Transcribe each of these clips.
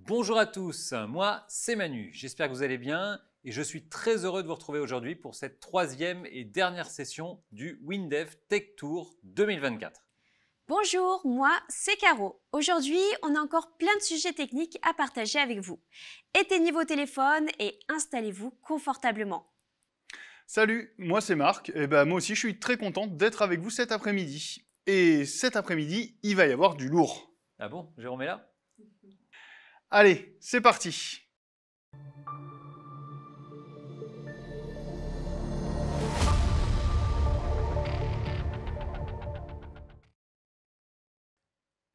Bonjour à tous, moi c'est Manu, j'espère que vous allez bien et je suis très heureux de vous retrouver aujourd'hui pour cette troisième et dernière session du WinDev Tech Tour 2024. Bonjour, moi c'est Caro. Aujourd'hui, on a encore plein de sujets techniques à partager avec vous. Éteignez vos téléphones et installez-vous confortablement. Salut, moi c'est Marc, et moi aussi je suis très content d'être avec vous cet après-midi. Et cet après-midi, il va y avoir du lourd. Ah bon, Jérôme est là? Allez, c'est parti.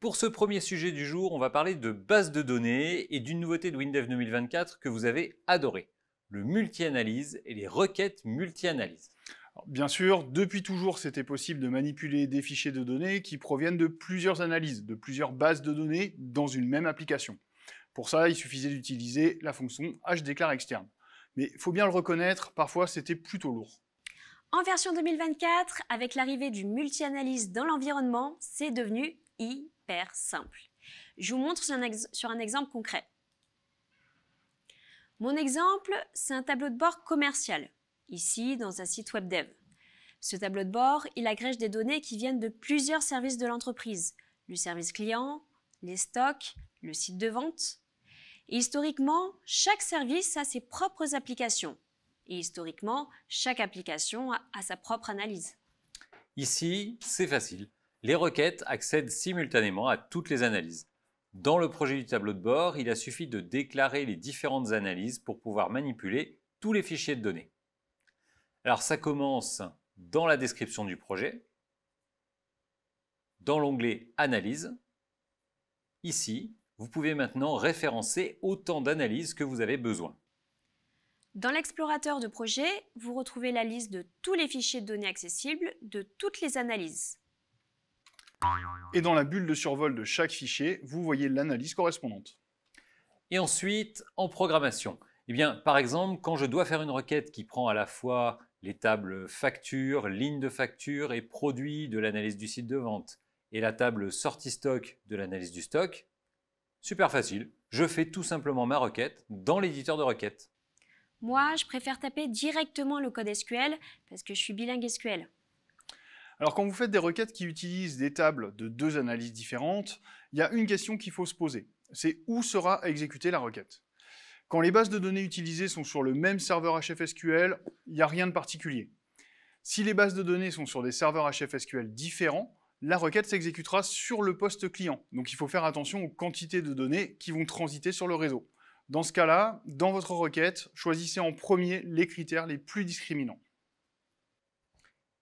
Pour ce premier sujet du jour, on va parler de base de données et d'une nouveauté de WinDev 2024 que vous avez adoré, le multi-analyse et les requêtes multi-analyse. Alors, bien sûr, depuis toujours, c'était possible de manipuler des fichiers de données qui proviennent de plusieurs analyses, de plusieurs bases de données dans une même application. Pour ça, il suffisait d'utiliser la fonction HDeclare externe. Mais il faut bien le reconnaître, parfois c'était plutôt lourd. En version 2024, avec l'arrivée du multi-analyse dans l'environnement, c'est devenu hyper simple. Je vous montre sur un exemple concret. Mon exemple, c'est un tableau de bord commercial, ici dans un site web dev. Ce tableau de bord, il agrège des données qui viennent de plusieurs services de l'entreprise, le service client, les stocks, le site de vente. Et historiquement, chaque service a ses propres applications. Et historiquement, chaque application a sa propre analyse. Ici, c'est facile. Les requêtes accèdent simultanément à toutes les analyses. Dans le projet du tableau de bord, il a suffi de déclarer les différentes analyses pour pouvoir manipuler tous les fichiers de données. Alors ça commence dans la description du projet, dans l'onglet Analyse. Ici, vous pouvez maintenant référencer autant d'analyses que vous avez besoin. Dans l'explorateur de projet, vous retrouvez la liste de tous les fichiers de données accessibles de toutes les analyses. Et dans la bulle de survol de chaque fichier, vous voyez l'analyse correspondante. Et ensuite, en programmation. Eh bien, par exemple, quand je dois faire une requête qui prend à la fois les tables factures, lignes de facture et produits de l'analyse du site de vente, et la table sortie stock de l'analyse du stock, super facile, je fais tout simplement ma requête dans l'éditeur de requêtes. Moi, je préfère taper directement le code SQL parce que je suis bilingue SQL. Alors quand vous faites des requêtes qui utilisent des tables de deux analyses différentes, il y a une question qu'il faut se poser. C'est où sera exécutée la requête. Quand les bases de données utilisées sont sur le même serveur HFSQL, il n'y a rien de particulier. Si les bases de données sont sur des serveurs HFSQL différents, la requête s'exécutera sur le poste client. Donc il faut faire attention aux quantités de données qui vont transiter sur le réseau. Dans ce cas-là, dans votre requête, choisissez en premier les critères les plus discriminants.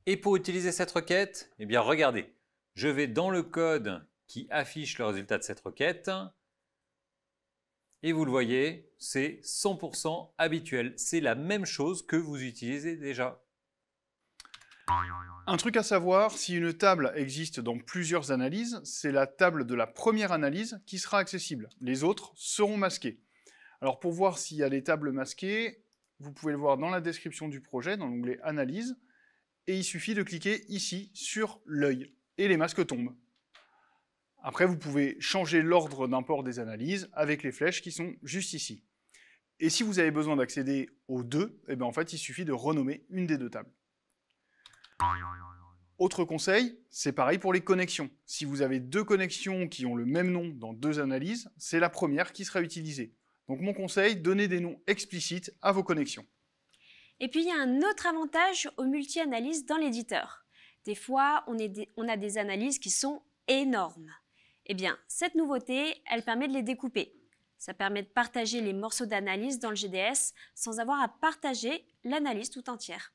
Et pour utiliser cette requête, eh bien regardez, je vais dans le code qui affiche le résultat de cette requête. Et vous le voyez, c'est 100% habituel. C'est la même chose que vous utilisez déjà. Un truc à savoir, si une table existe dans plusieurs analyses, c'est la table de la première analyse qui sera accessible. Les autres seront masquées. Alors pour voir s'il y a des tables masquées, vous pouvez le voir dans la description du projet, dans l'onglet Analyse, et il suffit de cliquer ici sur l'œil, et les masques tombent. Après, vous pouvez changer l'ordre d'import des analyses avec les flèches qui sont juste ici. Et si vous avez besoin d'accéder aux deux, en fait, il suffit de renommer une des deux tables. Autre conseil, c'est pareil pour les connexions. Si vous avez deux connexions qui ont le même nom dans deux analyses, c'est la première qui sera utilisée. Donc mon conseil, donnez des noms explicites à vos connexions. Et puis il y a un autre avantage aux multi-analyses dans l'éditeur. Des fois, on a des analyses qui sont énormes. Eh bien, cette nouveauté, elle permet de les découper. Ça permet de partager les morceaux d'analyse dans le GDS sans avoir à partager l'analyse tout entière.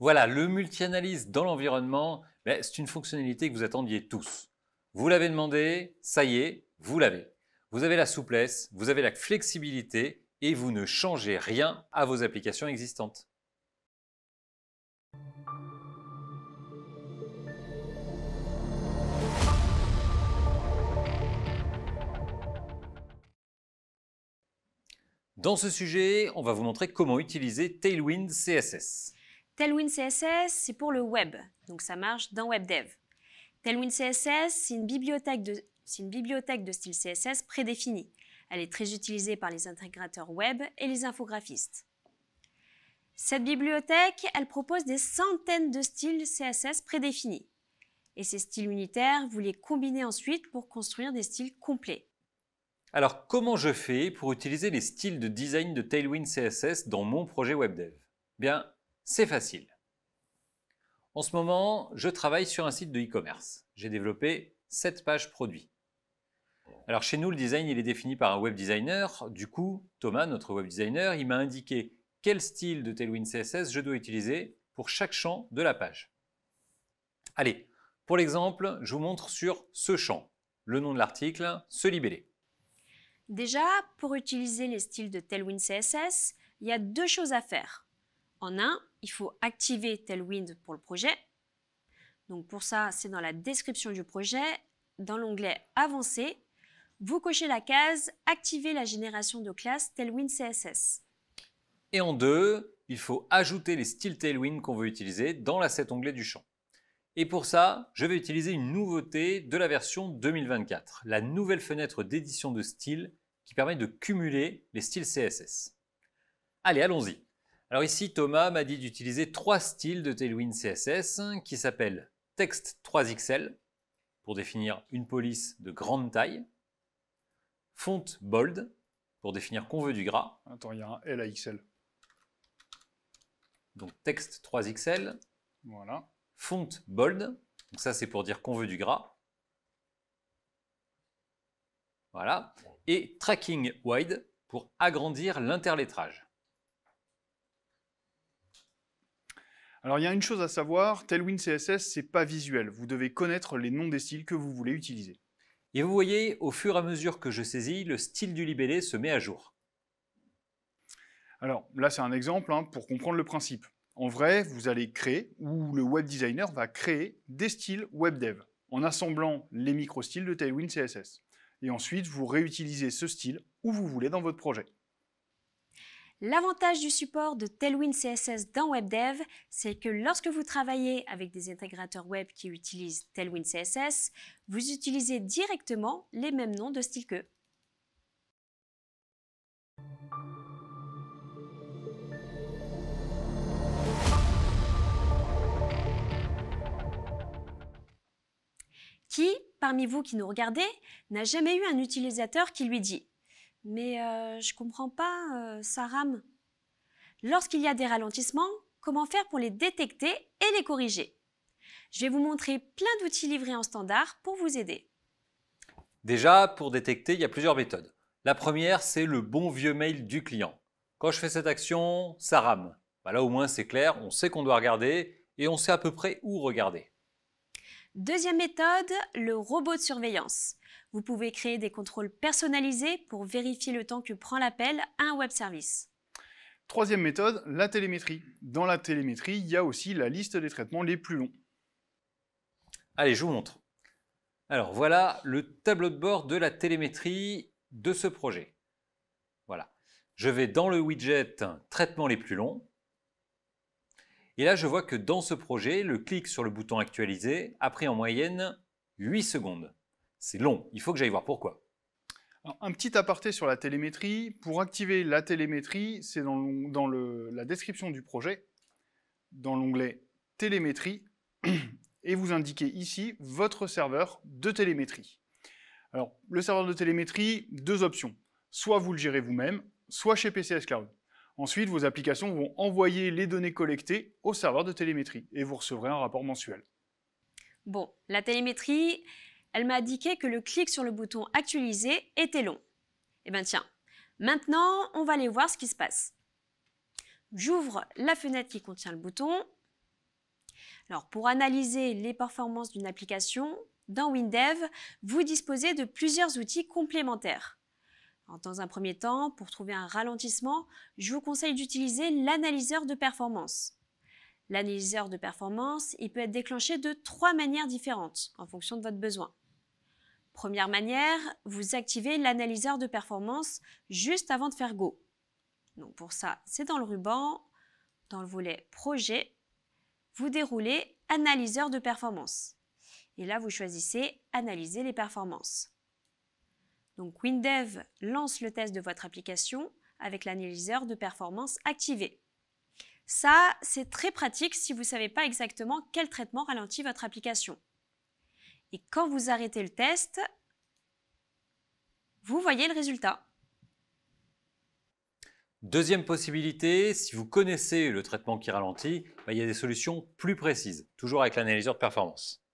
Voilà, le multi-analyse dans l'environnement, c'est une fonctionnalité que vous attendiez tous. Vous l'avez demandé, ça y est, vous l'avez. Vous avez la souplesse, vous avez la flexibilité et vous ne changez rien à vos applications existantes. Dans ce sujet, on va vous montrer comment utiliser Tailwind CSS. Tailwind CSS, c'est pour le web, donc ça marche dans WebDev. Tailwind CSS, c'est une bibliothèque de style CSS prédéfinie. Elle est très utilisée par les intégrateurs web et les infographistes. Cette bibliothèque, elle propose des centaines de styles CSS prédéfinis. Et ces styles unitaires, vous les combinez ensuite pour construire des styles complets. Alors, comment je fais pour utiliser les styles de design de Tailwind CSS dans mon projet WebDev? Bien, c'est facile. En ce moment, je travaille sur un site de e-commerce. J'ai développé 7 pages produits. Alors chez nous, le design il est défini par un web designer. Du coup, Thomas, notre web designer, il m'a indiqué quel style de Tailwind CSS je dois utiliser pour chaque champ de la page. Allez, pour l'exemple, je vous montre sur ce champ, le nom de l'article, ce libellé. Déjà, pour utiliser les styles de Tailwind CSS, il y a 2 choses à faire. En un, il faut activer Tailwind pour le projet. Donc pour ça, c'est dans la description du projet, dans l'onglet Avancé, vous cochez la case « Activer la génération de classe Tailwind CSS ». Et en deux, il faut ajouter les styles Tailwind qu'on veut utiliser dans l'asset onglet du champ. Et pour ça, je vais utiliser une nouveauté de la version 2024, la nouvelle fenêtre d'édition de style qui permet de cumuler les styles CSS. Allez, allons-y. Alors ici, Thomas m'a dit d'utiliser 3 styles de Tailwind CSS qui s'appellent Text 3XL pour définir une police de grande taille, Font Bold pour définir qu'on veut du gras. Attends, il y a un L à XL. Donc Text 3XL. Voilà. Font Bold, donc ça c'est pour dire qu'on veut du gras. Voilà. Et Tracking Wide pour agrandir l'interlettrage. Alors il y a une chose à savoir, Tailwind CSS c'est pas visuel, vous devez connaître les noms des styles que vous voulez utiliser. Et vous voyez, au fur et à mesure que je saisis, le style du libellé se met à jour. Alors là c'est un exemple pour comprendre le principe. En vrai, vous allez créer, ou le web designer va créer des styles WebDev en assemblant les micro-styles de Tailwind CSS. Et ensuite, vous réutilisez ce style où vous voulez dans votre projet. L'avantage du support de Tailwind CSS dans WebDev, c'est que lorsque vous travaillez avec des intégrateurs web qui utilisent Tailwind CSS, vous utilisez directement les mêmes noms de styles qu'eux. Qui, parmi vous qui nous regardez, n'a jamais eu un utilisateur qui lui dit « Mais je comprends pas, ça rame ». Lorsqu'il y a des ralentissements, comment faire pour les détecter et les corriger? Je vais vous montrer plein d'outils livrés en standard pour vous aider. Déjà, pour détecter, il y a plusieurs méthodes. La première, c'est le bon vieux mail du client. Quand je fais cette action, ça rame. Là au moins c'est clair, on sait qu'on doit regarder et on sait à peu près où regarder. Deuxième méthode, le robot de surveillance. Vous pouvez créer des contrôles personnalisés pour vérifier le temps que prend l'appel à un web service. Troisième méthode, la télémétrie. Dans la télémétrie, il y a aussi la liste des traitements les plus longs. Allez, je vous montre. Alors voilà le tableau de bord de la télémétrie de ce projet. Voilà. Je vais dans le widget traitements les plus longs. Et là, je vois que dans ce projet, le clic sur le bouton actualiser a pris en moyenne 8 secondes. C'est long, il faut que j'aille voir pourquoi. Alors, un petit aparté sur la télémétrie. Pour activer la télémétrie, c'est dans la description du projet, dans l'onglet télémétrie, et vous indiquez ici votre serveur de télémétrie. Alors, le serveur de télémétrie, 2 options. Soit vous le gérez vous-même, soit chez PCS Cloud. Ensuite, vos applications vont envoyer les données collectées au serveur de télémétrie et vous recevrez un rapport mensuel. Bon, la télémétrie, elle m'a indiqué que le clic sur le bouton « Actualiser » était long. Eh bien tiens, maintenant, on va aller voir ce qui se passe. J'ouvre la fenêtre qui contient le bouton. Alors, pour analyser les performances d'une application, dans WinDev, vous disposez de plusieurs outils complémentaires. Alors, dans un premier temps, pour trouver un ralentissement, je vous conseille d'utiliser l'analyseur de performance. L'analyseur de performance, il peut être déclenché de 3 manières différentes en fonction de votre besoin. Première manière, vous activez l'analyseur de performance juste avant de faire Go. Donc pour ça, c'est dans le ruban, dans le volet Projet, vous déroulez Analyseur de performance. Et là, vous choisissez Analyser les performances. Donc WinDev lance le test de votre application avec l'analyseur de performance activé. Ça, c'est très pratique si vous ne savez pas exactement quel traitement ralentit votre application. Et quand vous arrêtez le test, vous voyez le résultat. Deuxième possibilité, si vous connaissez le traitement qui ralentit, il y a des solutions plus précises, toujours avec l'analyseur de performance.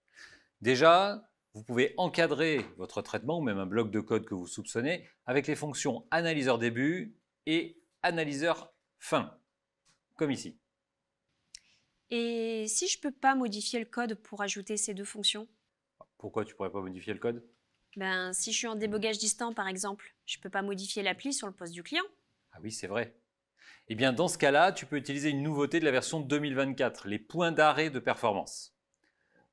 Déjà, vous pouvez encadrer votre traitement ou même un bloc de code que vous soupçonnez avec les fonctions analyseur début et analyseur fin, comme ici. Et si je ne peux pas modifier le code pour ajouter ces deux fonctions? Pourquoi tu ne pourrais pas modifier le code? Si je suis en débogage distant par exemple, je ne peux pas modifier l'appli sur le poste du client. Ah oui, c'est vrai. Eh bien, dans ce cas-là, tu peux utiliser une nouveauté de la version 2024, les points d'arrêt de performance.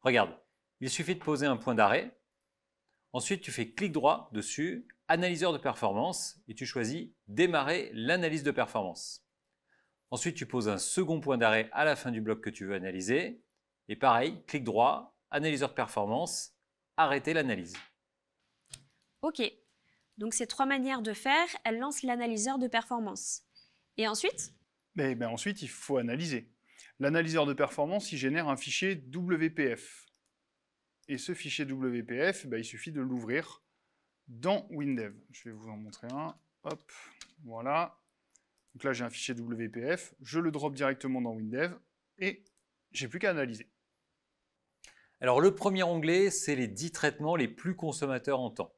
Regarde, il suffit de poser un point d'arrêt. Ensuite, tu fais clic droit dessus, analyseur de performance, et tu choisis démarrer l'analyse de performance. Ensuite, tu poses un second point d'arrêt à la fin du bloc que tu veux analyser. Et pareil, clic droit, analyseur de performance, arrêter l'analyse. Ok, donc ces trois manières de faire, elles lancent l'analyseur de performance. Et ensuite? Ensuite, il faut analyser. L'analyseur de performance, il génère un fichier WPF. Et ce fichier WPF, il suffit de l'ouvrir dans WinDev. Je vais vous en montrer un. Hop, voilà. Donc là, j'ai un fichier WPF. Je le drop directement dans WinDev et j'ai plus qu'à analyser. Alors, le premier onglet, c'est les 10 traitements les plus consommateurs en temps.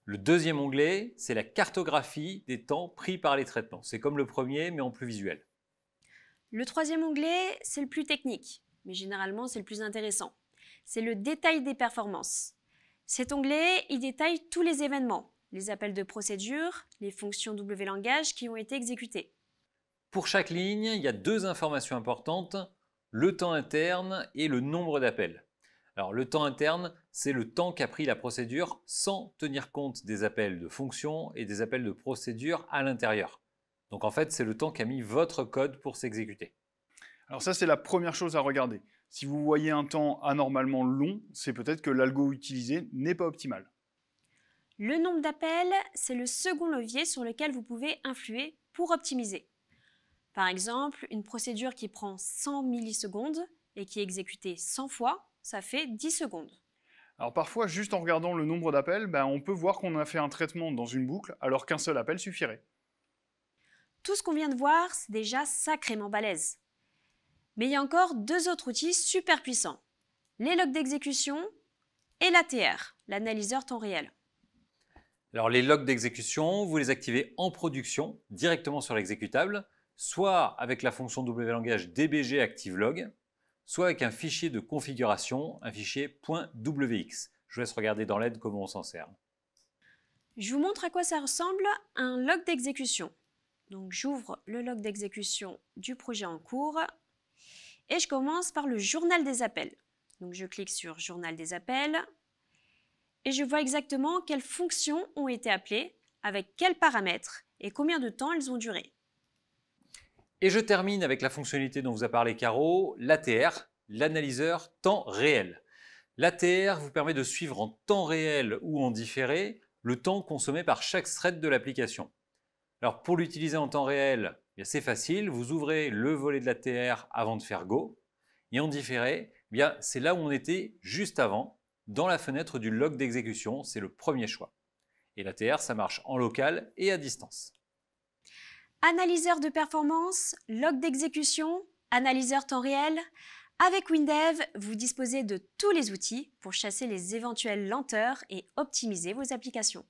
Le deuxième onglet, c'est la cartographie des temps pris par les traitements. C'est comme le premier, mais en plus visuel. Le troisième onglet, c'est le plus technique, mais généralement c'est le plus intéressant. C'est le détail des performances. Cet onglet, il détaille tous les événements, les appels de procédure, les fonctions WLangage qui ont été exécutées. Pour chaque ligne, il y a deux informations importantes, le temps interne et le nombre d'appels. Alors le temps interne, c'est le temps qu'a pris la procédure sans tenir compte des appels de fonction et des appels de procédure à l'intérieur. Donc en fait, c'est le temps qu'a mis votre code pour s'exécuter. Alors ça, c'est la première chose à regarder. Si vous voyez un temps anormalement long, c'est peut-être que l'algo utilisé n'est pas optimal. Le nombre d'appels, c'est le second levier sur lequel vous pouvez influer pour optimiser. Par exemple, une procédure qui prend 100 millisecondes et qui est exécutée 100 fois, ça fait 10 secondes. Alors parfois, juste en regardant le nombre d'appels, on peut voir qu'on a fait un traitement dans une boucle alors qu'un seul appel suffirait. Tout ce qu'on vient de voir, c'est déjà sacrément balèze. Mais il y a encore deux autres outils super puissants. Les logs d'exécution et l'ATR, l'analyseur temps réel. Alors les logs d'exécution, vous les activez en production, directement sur l'exécutable, soit avec la fonction WLangage dbg ActiveLog, soit avec un fichier de configuration, un fichier .wx. Je vous laisse regarder dans l'aide comment on s'en sert. Je vous montre à quoi ça ressemble un log d'exécution. Donc j'ouvre le log d'exécution du projet en cours et je commence par le journal des appels. Donc je clique sur journal des appels et je vois exactement quelles fonctions ont été appelées, avec quels paramètres et combien de temps elles ont duré. Et je termine avec la fonctionnalité dont vous a parlé Caro, l'ATR, l'analyseur temps réel. L'ATR vous permet de suivre en temps réel ou en différé le temps consommé par chaque thread de l'application. Alors pour l'utiliser en temps réel, c'est facile, vous ouvrez le volet de l'ATR avant de faire Go, et en différé, c'est là où on était juste avant, dans la fenêtre du log d'exécution, c'est le premier choix. Et l'ATR, ça marche en local et à distance. Analyseur de performance, log d'exécution, analyseur temps réel. Avec WinDev, vous disposez de tous les outils pour chasser les éventuelles lenteurs et optimiser vos applications.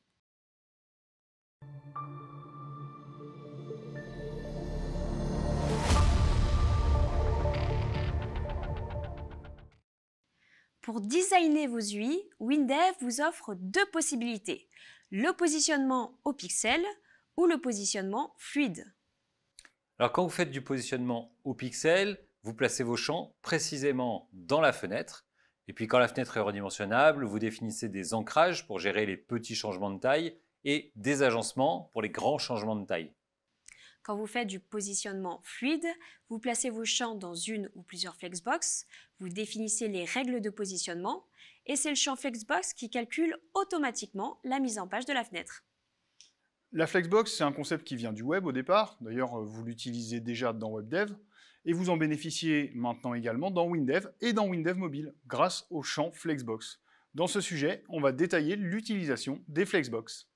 Pour designer vos UI, WinDev vous offre deux possibilités, le positionnement au pixel ou le positionnement fluide. Alors quand vous faites du positionnement au pixel, vous placez vos champs précisément dans la fenêtre. Et puis quand la fenêtre est redimensionnable, vous définissez des ancrages pour gérer les petits changements de taille et des agencements pour les grands changements de taille. Quand vous faites du positionnement fluide, vous placez vos champs dans une ou plusieurs flexbox, vous définissez les règles de positionnement et c'est le champ Flexbox qui calcule automatiquement la mise en page de la fenêtre. La Flexbox, c'est un concept qui vient du web au départ. D'ailleurs, vous l'utilisez déjà dans WebDev. Et vous en bénéficiez maintenant également dans WinDev et dans WinDev Mobile, grâce au champ Flexbox. Dans ce sujet, on va détailler l'utilisation des Flexbox.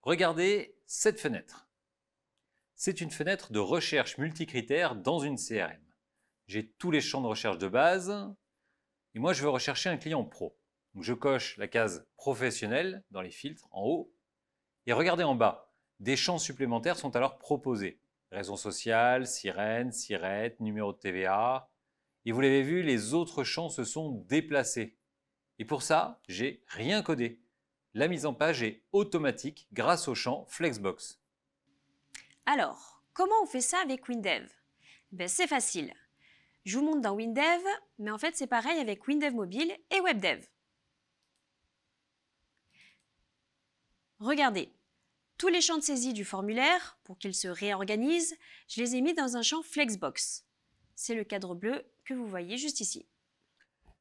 Regardez cette fenêtre. C'est une fenêtre de recherche multicritères dans une CRM. J'ai tous les champs de recherche de base, et moi je veux rechercher un client pro. Donc je coche la case professionnel dans les filtres en haut, et regardez en bas, des champs supplémentaires sont alors proposés. Raison sociale, sirène, sirette, numéro de TVA. Et vous l'avez vu, les autres champs se sont déplacés. Et pour ça, j'ai rien codé. La mise en page est automatique grâce au champ Flexbox. Alors, comment on fait ça avec WinDev? C'est facile. Je vous montre dans WinDev, mais en fait c'est pareil avec WinDev Mobile et WebDev. Regardez, tous les champs de saisie du formulaire, pour qu'ils se réorganisent, je les ai mis dans un champ Flexbox. C'est le cadre bleu que vous voyez juste ici.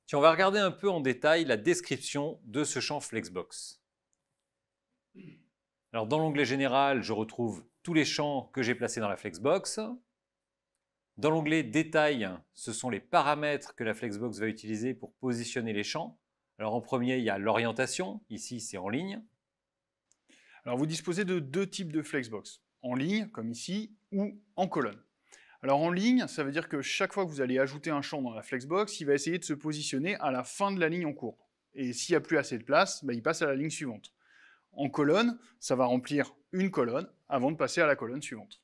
Tiens, on va regarder un peu en détail la description de ce champ Flexbox. Alors, dans l'onglet Général, je retrouve tous les champs que j'ai placés dans la Flexbox. Dans l'onglet Détail, ce sont les paramètres que la Flexbox va utiliser pour positionner les champs. Alors, en premier, il y a l'orientation. Ici, c'est en ligne. Alors, vous disposez de deux types de Flexbox, en ligne, comme ici, ou en colonne. Alors, en ligne, ça veut dire que chaque fois que vous allez ajouter un champ dans la Flexbox, il va essayer de se positionner à la fin de la ligne en cours. Et s'il n'y a plus assez de place, il passe à la ligne suivante. En colonne, ça va remplir une colonne avant de passer à la colonne suivante.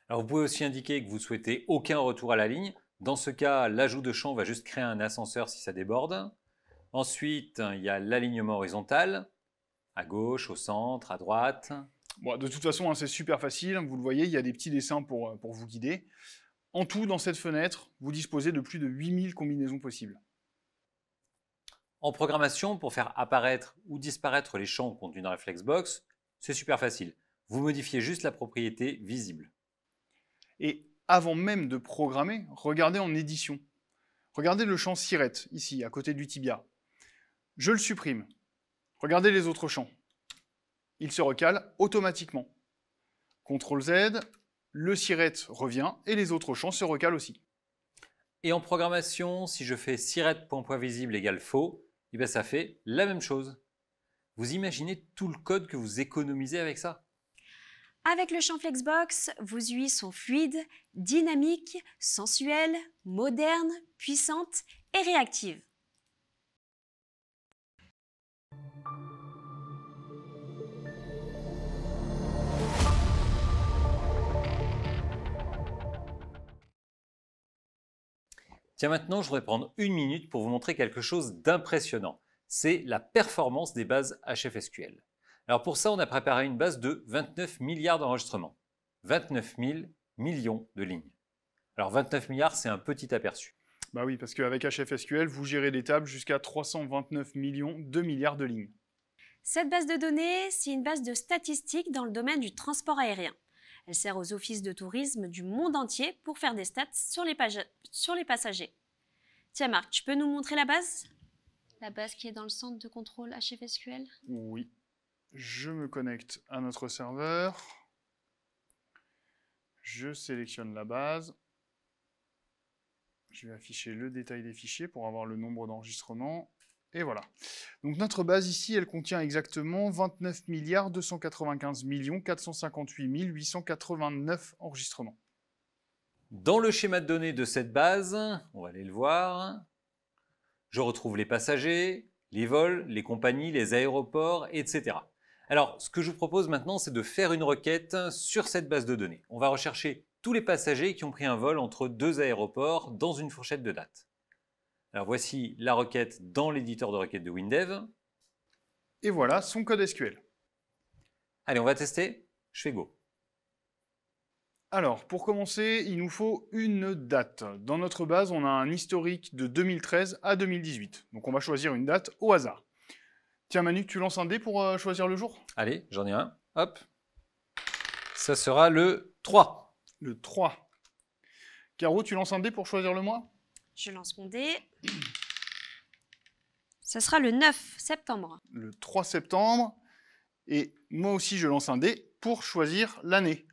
Alors, vous pouvez aussi indiquer que vous souhaitez aucun retour à la ligne. Dans ce cas, l'ajout de champ va juste créer un ascenseur si ça déborde. Ensuite, il y a l'alignement horizontal. À gauche, au centre, à droite. Bon, de toute façon, c'est super facile. Vous le voyez, il y a des petits dessins pour vous guider. En tout, dans cette fenêtre, vous disposez de plus de 8000 combinaisons possibles. En programmation, pour faire apparaître ou disparaître les champs contenus dans la Flexbox, c'est super facile. Vous modifiez juste la propriété visible. Et avant même de programmer, regardez en édition. Regardez le champ sirette, ici, à côté du tibia. Je le supprime. Regardez les autres champs. Ils se recalent automatiquement. CTRL Z, le sirette revient et les autres champs se recalent aussi. Et en programmation, si je fais sirette.pointVisible égale faux, ça fait la même chose. Vous imaginez tout le code que vous économisez avec ça? Avec le champ Flexbox, vos UI sont fluides, dynamiques, sensuelles, modernes, puissantes et réactives. Tiens, maintenant, je voudrais prendre une minute pour vous montrer quelque chose d'impressionnant. C'est la performance des bases HFSQL. Alors pour ça, on a préparé une base de 29 milliards d'enregistrements. 29 000 millions de lignes. Alors 29 milliards, c'est un petit aperçu. Bah oui, parce qu'avec HFSQL, vous gérez des tables jusqu'à 329 millions de milliards de lignes. Cette base de données, c'est une base de statistiques dans le domaine du transport aérien. Elle sert aux offices de tourisme du monde entier pour faire des stats sur les passagers. Tiens Marc, tu peux nous montrer la base? La base qui est dans le centre de contrôle HFSQL? Oui. Je me connecte à notre serveur. Je sélectionne la base. Je vais afficher le détail des fichiers pour avoir le nombre d'enregistrements. Et voilà. Donc notre base ici, elle contient exactement 29 295 458 889 enregistrements. Dans le schéma de données de cette base, on va aller le voir, je retrouve les passagers, les vols, les compagnies, les aéroports, etc. Alors, ce que je vous propose maintenant, c'est de faire une requête sur cette base de données. On va rechercher tous les passagers qui ont pris un vol entre deux aéroports dans une fourchette de date. Alors voici la requête dans l'éditeur de requête de WinDev. Et voilà son code SQL. Allez, on va tester. Je fais Go. Alors, pour commencer, il nous faut une date. Dans notre base, on a un historique de 2013 à 2018. Donc on va choisir une date au hasard. Tiens Manu, tu lances un dé pour choisir le jour? Allez, j'en ai un. Hop. Ça sera le 3. Le 3. Caro, tu lances un dé pour choisir le mois? Je lance mon dé. Ça sera le 9 septembre. Le 3 septembre. Et moi aussi, je lance un dé pour choisir l'année.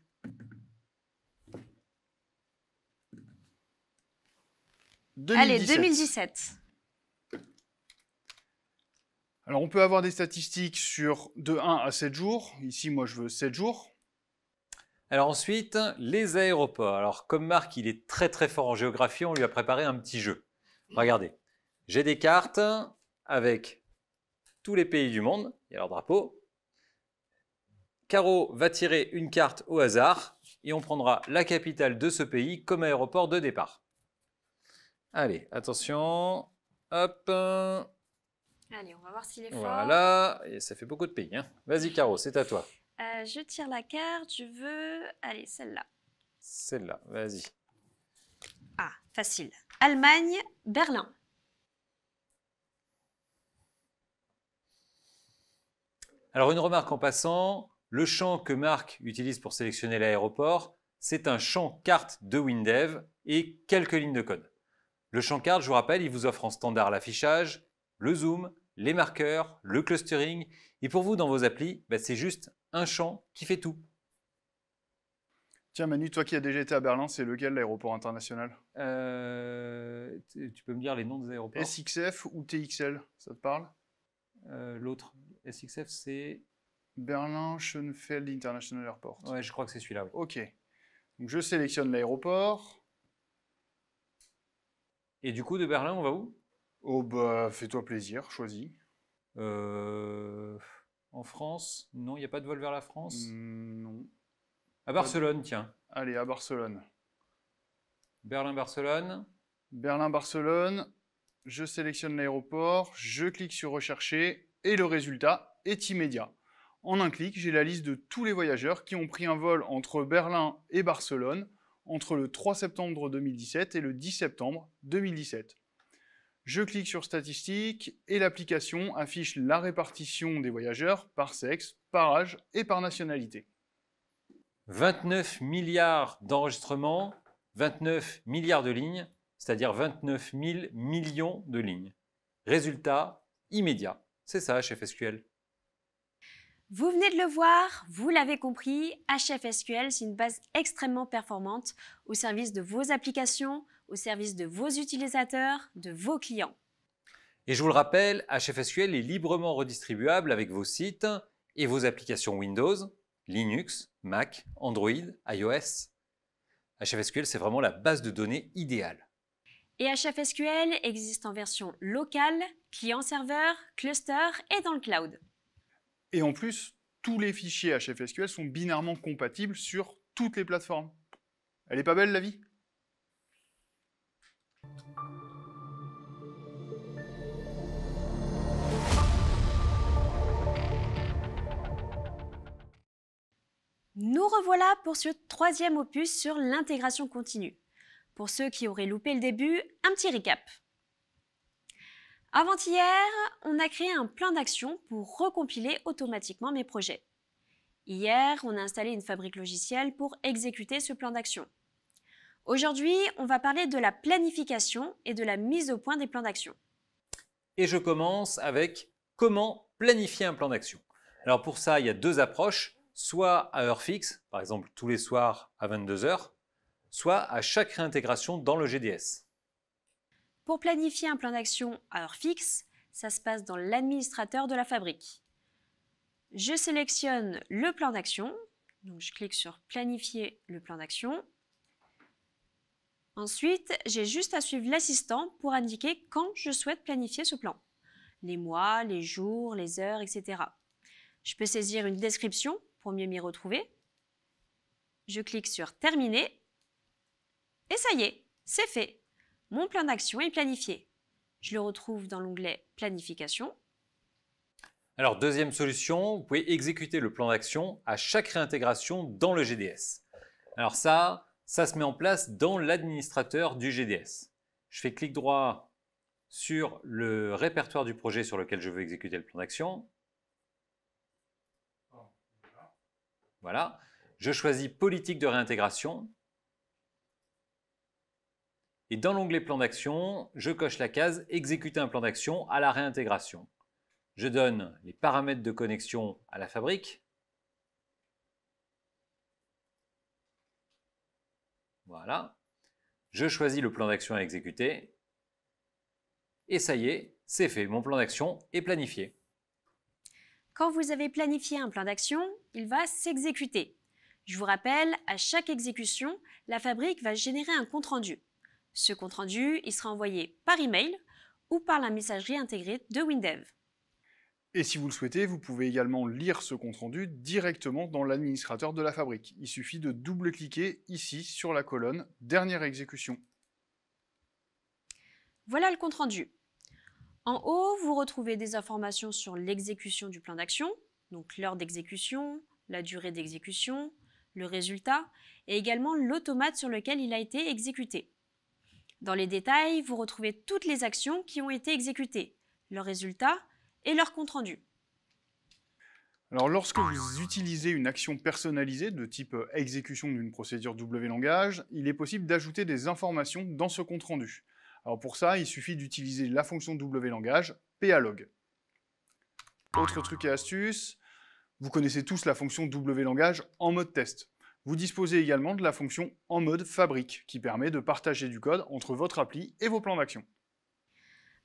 Allez, 2017. Alors, on peut avoir des statistiques sur de 1 à 7 jours. Ici, moi, je veux 7 jours. Alors ensuite, les aéroports. Alors comme Marc, il est très très fort en géographie, on lui a préparé un petit jeu. Regardez, j'ai des cartes avec tous les pays du monde, il y a leur drapeau. Caro va tirer une carte au hasard et on prendra la capitale de ce pays comme aéroport de départ. Allez, attention, hop. Allez, on va voir s'il est fort. Voilà, et ça fait beaucoup de pays. Hein. Vas-y Caro, c'est à toi. Je tire la carte, je veux... Allez, celle-là. Celle-là, vas-y. Ah, facile. Allemagne, Berlin. Alors une remarque en passant, le champ que Marc utilise pour sélectionner l'aéroport, c'est un champ carte de WinDev et quelques lignes de code. Le champ carte, je vous rappelle, il vous offre en standard l'affichage, le zoom, les marqueurs, le clustering. Et pour vous, dans vos applis, c'est juste un champ qui fait tout. Tiens Manu, toi qui as déjà été à Berlin, c'est lequel l'aéroport international? Tu peux me dire les noms des aéroports? SXF ou TXL, ça te parle? L'autre, SXF, c'est... Berlin Schönefeld International Airport. Ouais, je crois que c'est celui-là. Oui. Ok. Donc je sélectionne l'aéroport. Et du coup, de Berlin, on va où? Oh bah, fais-toi plaisir, choisis. En France? Non, il n'y a pas de vol vers la France? Non. À Barcelone, tiens. Allez, à Barcelone. Berlin-Barcelone. Berlin-Barcelone. Je sélectionne l'aéroport, je clique sur rechercher et le résultat est immédiat. En un clic, j'ai la liste de tous les voyageurs qui ont pris un vol entre Berlin et Barcelone entre le 3 septembre 2017 et le 10 septembre 2017. Je clique sur statistiques et l'application affiche la répartition des voyageurs par sexe, par âge et par nationalité. 29 milliards d'enregistrements, 29 milliards de lignes, c'est-à-dire 29 000 millions de lignes. Résultat immédiat. C'est ça, HFSQL. Vous venez de le voir, vous l'avez compris, HFSQL, c'est une base extrêmement performante au service de vos applications, au service de vos utilisateurs, de vos clients. Et je vous le rappelle, HFSQL est librement redistribuable avec vos sites et vos applications Windows, Linux, Mac, Android, iOS. HFSQL, c'est vraiment la base de données idéale. Et HFSQL existe en version locale, client-serveur, cluster et dans le cloud. Et en plus, tous les fichiers HFSQL sont binairement compatibles sur toutes les plateformes. Elle est pas belle la vie? Nous revoilà pour ce troisième opus sur l'intégration continue. Pour ceux qui auraient loupé le début, un petit récap. Avant-hier, on a créé un plan d'action pour recompiler automatiquement mes projets. Hier, on a installé une fabrique logicielle pour exécuter ce plan d'action. Aujourd'hui, on va parler de la planification et de la mise au point des plans d'action. Et je commence avec comment planifier un plan d'action. Alors pour ça, il y a deux approches, soit à heure fixe, par exemple tous les soirs à 22 h, soit à chaque réintégration dans le GDS. Pour planifier un plan d'action à heure fixe, ça se passe dans l'administrateur de la fabrique. Je sélectionne le plan d'action, donc je clique sur planifier le plan d'action. Ensuite, j'ai juste à suivre l'assistant pour indiquer quand je souhaite planifier ce plan. Les mois, les jours, les heures, etc. Je peux saisir une description pour mieux m'y retrouver. Je clique sur terminer et ça y est, c'est fait. Mon plan d'action est planifié. Je le retrouve dans l'onglet planification. Alors deuxième solution, vous pouvez exécuter le plan d'action à chaque réintégration dans le GDS. Alors ça se met en place dans l'administrateur du GDS. Je fais clic droit sur le répertoire du projet sur lequel je veux exécuter le plan d'action. Voilà. Je choisis politique de réintégration. Et dans l'onglet plan d'action, je coche la case exécuter un plan d'action à la réintégration. Je donne les paramètres de connexion à la fabrique. Voilà. Je choisis le plan d'action à exécuter. Et ça y est, c'est fait. Mon plan d'action est planifié. Quand vous avez planifié un plan d'action, il va s'exécuter. Je vous rappelle, à chaque exécution, la fabrique va générer un compte-rendu. Ce compte-rendu, il sera envoyé par email ou par la messagerie intégrée de WinDev. Et si vous le souhaitez, vous pouvez également lire ce compte-rendu directement dans l'administrateur de la fabrique. Il suffit de double-cliquer ici sur la colonne « Dernière exécution ». Voilà le compte-rendu. En haut, vous retrouvez des informations sur l'exécution du plan d'action, donc l'heure d'exécution, la durée d'exécution, le résultat, et également l'automate sur lequel il a été exécuté. Dans les détails, vous retrouvez toutes les actions qui ont été exécutées, leurs résultats et leur compte-rendu. Alors lorsque vous utilisez une action personnalisée de type exécution d'une procédure W-langage, il est possible d'ajouter des informations dans ce compte-rendu. Alors pour ça, il suffit d'utiliser la fonction W-langage PAlog. Autre truc et astuce, vous connaissez tous la fonction W-langage en mode test. Vous disposez également de la fonction en mode fabrique qui permet de partager du code entre votre appli et vos plans d'action.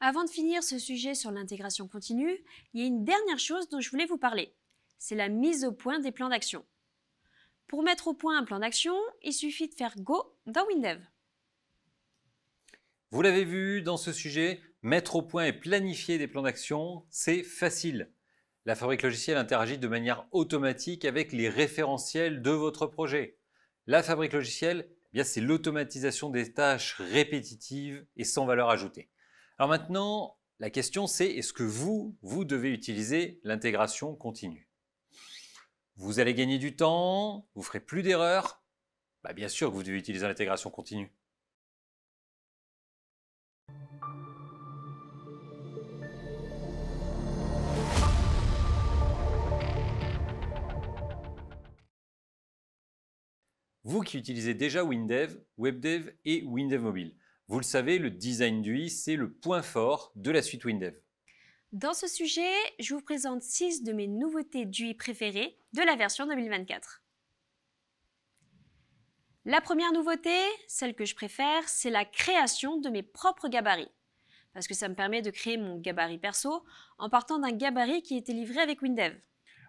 Avant de finir ce sujet sur l'intégration continue, il y a une dernière chose dont je voulais vous parler. C'est la mise au point des plans d'action. Pour mettre au point un plan d'action, il suffit de faire Go dans WinDev. Vous l'avez vu dans ce sujet, mettre au point et planifier des plans d'action, c'est facile. La fabrique logicielle interagit de manière automatique avec les référentiels de votre projet. La fabrique logicielle, eh bien, c'est l'automatisation des tâches répétitives et sans valeur ajoutée. Alors maintenant, la question c'est est-ce que vous devez utiliser l'intégration continue? Vous allez gagner du temps, vous ferez plus d'erreurs. Bien sûr que vous devez utiliser l'intégration continue. Vous qui utilisez déjà WinDev, WebDev et WinDev Mobile, vous le savez, le design d'UI, c'est le point fort de la suite WinDev. Dans ce sujet, je vous présente 6 de mes nouveautés d'UI préférées de la version 2024. La première nouveauté, celle que je préfère, c'est la création de mes propres gabarits. Parce que ça me permet de créer mon gabarit perso en partant d'un gabarit qui était livré avec WinDev.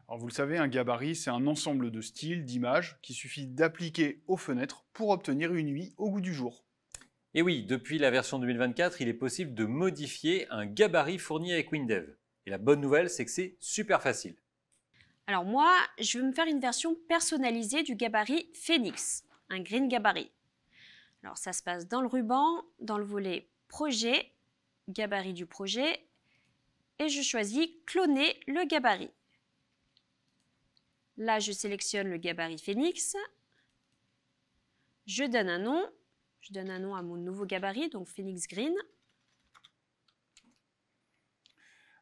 Alors vous le savez, un gabarit, c'est un ensemble de styles, d'images, qu'il suffit d'appliquer aux fenêtres pour obtenir une UI au goût du jour. Et oui, depuis la version 2024, il est possible de modifier un gabarit fourni avec WinDev. Et la bonne nouvelle, c'est que c'est super facile. Alors moi, je veux me faire une version personnalisée du gabarit Phoenix, un green gabarit. Alors ça se passe dans le ruban, dans le volet projet, gabarit du projet, et je choisis cloner le gabarit. Là, je sélectionne le gabarit Phoenix, je donne un nom à mon nouveau gabarit, donc Phoenix Green.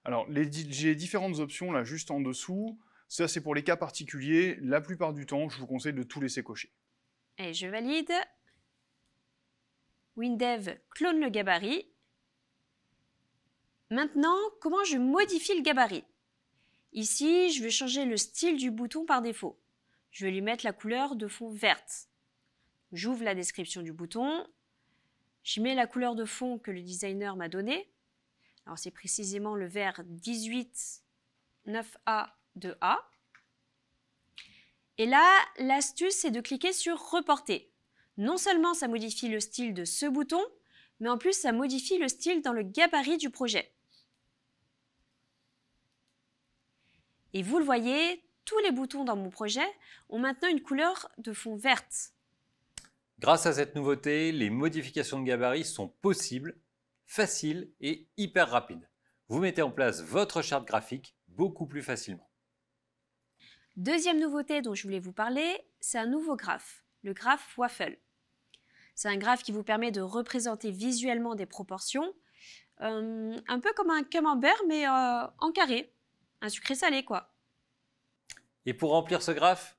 Alors, j'ai différentes options là juste en dessous. Ça, c'est pour les cas particuliers. La plupart du temps, je vous conseille de tout laisser cocher. Et je valide. WinDev clone le gabarit. Maintenant, comment je modifie le gabarit? Ici, je vais changer le style du bouton par défaut. Je vais lui mettre la couleur de fond verte. J'ouvre la description du bouton. Je mets la couleur de fond que le designer m'a donnée. Alors c'est précisément le vert 189A de A. Et là, l'astuce, c'est de cliquer sur Reporter. Non seulement ça modifie le style de ce bouton, mais en plus ça modifie le style dans le gabarit du projet. Et vous le voyez, tous les boutons dans mon projet ont maintenant une couleur de fond verte. Grâce à cette nouveauté, les modifications de gabarit sont possibles, faciles et hyper rapides. Vous mettez en place votre charte graphique beaucoup plus facilement. Deuxième nouveauté dont je voulais vous parler, c'est un nouveau graphe, le graphe Waffle. C'est un graphe qui vous permet de représenter visuellement des proportions, un peu comme un camembert mais en carré, un sucré salé quoi. Et pour remplir ce graphe,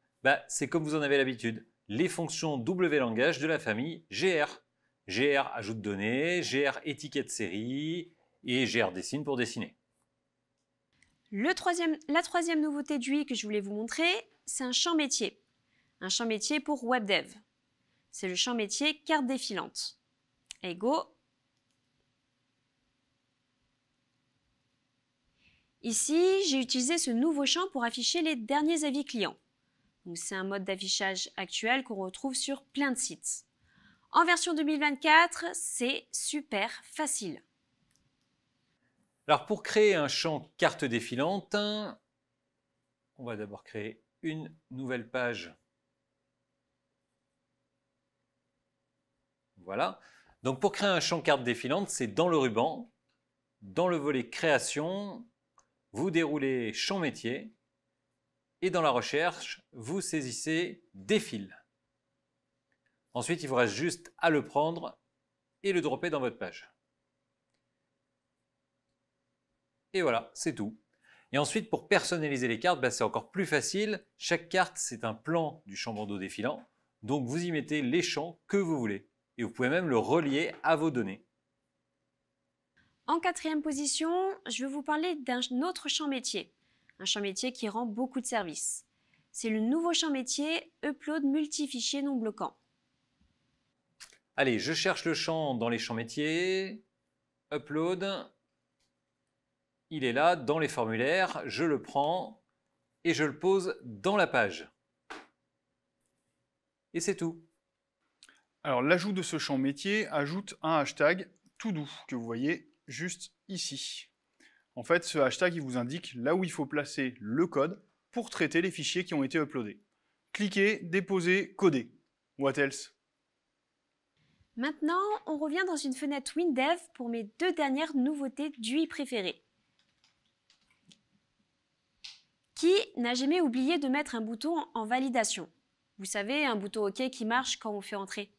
c'est comme vous en avez l'habitude, les fonctions W-langage de la famille GR. GR ajout de données, GR étiquette série et GR dessine pour dessiner. La troisième nouveauté d'UI que je voulais vous montrer, c'est un champ métier. Un champ métier pour WebDev. C'est le champ métier carte défilante. Et go! Ici, j'ai utilisé ce nouveau champ pour afficher les derniers avis clients. C'est un mode d'affichage actuel qu'on retrouve sur plein de sites. En version 2024, c'est super facile. Alors pour créer un champ carte défilante, on va d'abord créer une nouvelle page. Voilà. Donc pour créer un champ carte défilante, c'est dans le ruban, dans le volet création, vous déroulez champ métier et dans la recherche, vous saisissez défile. Ensuite, il vous reste juste à le prendre et le dropper dans votre page. Et voilà, c'est tout. Et ensuite, pour personnaliser les cartes, c'est encore plus facile. Chaque carte, c'est un plan du champ bandeau défilant. Donc, vous y mettez les champs que vous voulez. Et vous pouvez même le relier à vos données. En quatrième position, je vais vous parler d'un autre champ métier. Un champ métier qui rend beaucoup de services. C'est le nouveau champ métier Upload multifichier non bloquant. Allez, je cherche le champ dans les champs métiers. Upload. Il est là, dans les formulaires. Je le prends et je le pose dans la page. Et c'est tout. Alors l'ajout de ce champ métier ajoute un hashtag tout doux que vous voyez juste ici. En fait, ce hashtag il vous indique là où il faut placer le code pour traiter les fichiers qui ont été uploadés. Cliquez, déposez, coder. What else? Maintenant, on revient dans une fenêtre WinDev pour mes deux dernières nouveautés d'UI préférées. Qui n'a jamais oublié de mettre un bouton en validation? Vous savez, un bouton OK qui marche quand on fait entrer.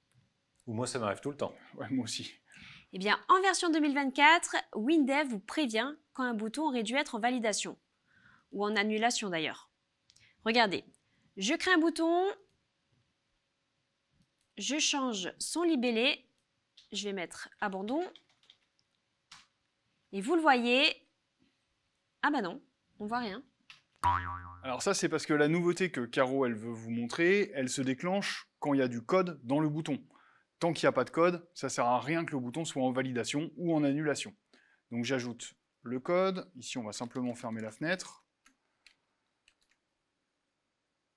Ou moi, ça m'arrive tout le temps. Ouais, moi aussi. Eh bien, en version 2024, WinDev vous prévient quand un bouton aurait dû être en validation. Ou en annulation d'ailleurs. Regardez, je crée un bouton, je change son libellé, je vais mettre abandon. Et vous le voyez, ah bah non, on voit rien. Alors ça, c'est parce que la nouveauté que Caro elle veut vous montrer, elle se déclenche quand il y a du code dans le bouton. Tant qu'il n'y a pas de code, ça ne sert à rien que le bouton soit en validation ou en annulation. Donc j'ajoute le code. Ici, on va simplement fermer la fenêtre.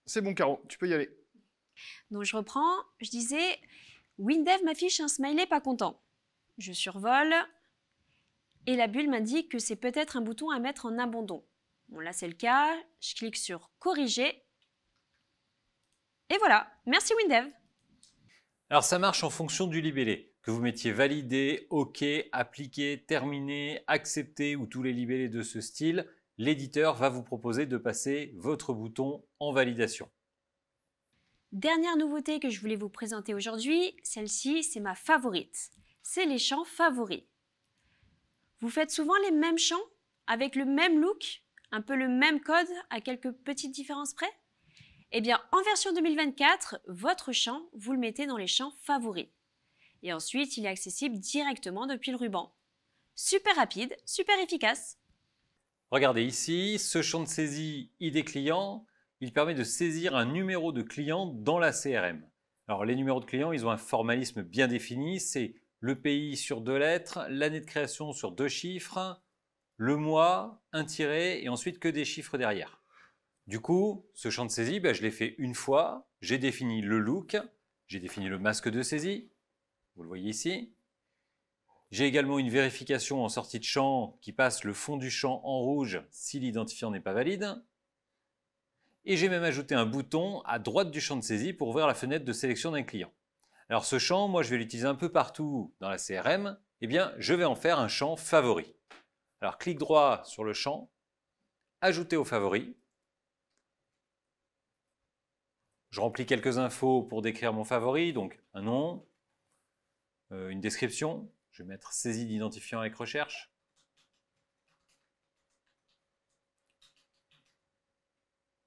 C'est bon, Caro, tu peux y aller. Donc je reprends, je disais, WinDev m'affiche un smiley pas content. Je survole et la bulle m'indique que c'est peut-être un bouton à mettre en abandon. Bon, là c'est le cas, je clique sur corriger. Et voilà, merci WinDev. Alors ça marche en fonction du libellé. Que vous mettiez validé, OK, appliqué, terminé, accepté ou tous les libellés de ce style, l'éditeur va vous proposer de passer votre bouton en validation. Dernière nouveauté que je voulais vous présenter aujourd'hui, celle-ci c'est ma favorite. C'est les champs favoris. Vous faites souvent les mêmes champs avec le même look, un peu le même code à quelques petites différences près? Eh bien, en version 2024, votre champ, vous le mettez dans les champs favoris. Et ensuite, il est accessible directement depuis le ruban. Super rapide, super efficace. Regardez ici, ce champ de saisie ID client, il permet de saisir un numéro de client dans la CRM. Alors les numéros de client, ils ont un formalisme bien défini, c'est le pays sur 2 lettres, l'année de création sur 2 chiffres, le mois, un tiret et ensuite que des chiffres derrière. Du coup, ce champ de saisie, je l'ai fait une fois, j'ai défini le look, j'ai défini le masque de saisie, vous le voyez ici. J'ai également une vérification en sortie de champ qui passe le fond du champ en rouge si l'identifiant n'est pas valide. Et j'ai même ajouté un bouton à droite du champ de saisie pour ouvrir la fenêtre de sélection d'un client. Alors ce champ, moi je vais l'utiliser un peu partout dans la CRM, eh bien je vais en faire un champ favori. Alors clic droit sur le champ, ajouter au favori. Je remplis quelques infos pour décrire mon favori, donc un nom, une description. Je vais mettre saisie d'identifiant avec recherche.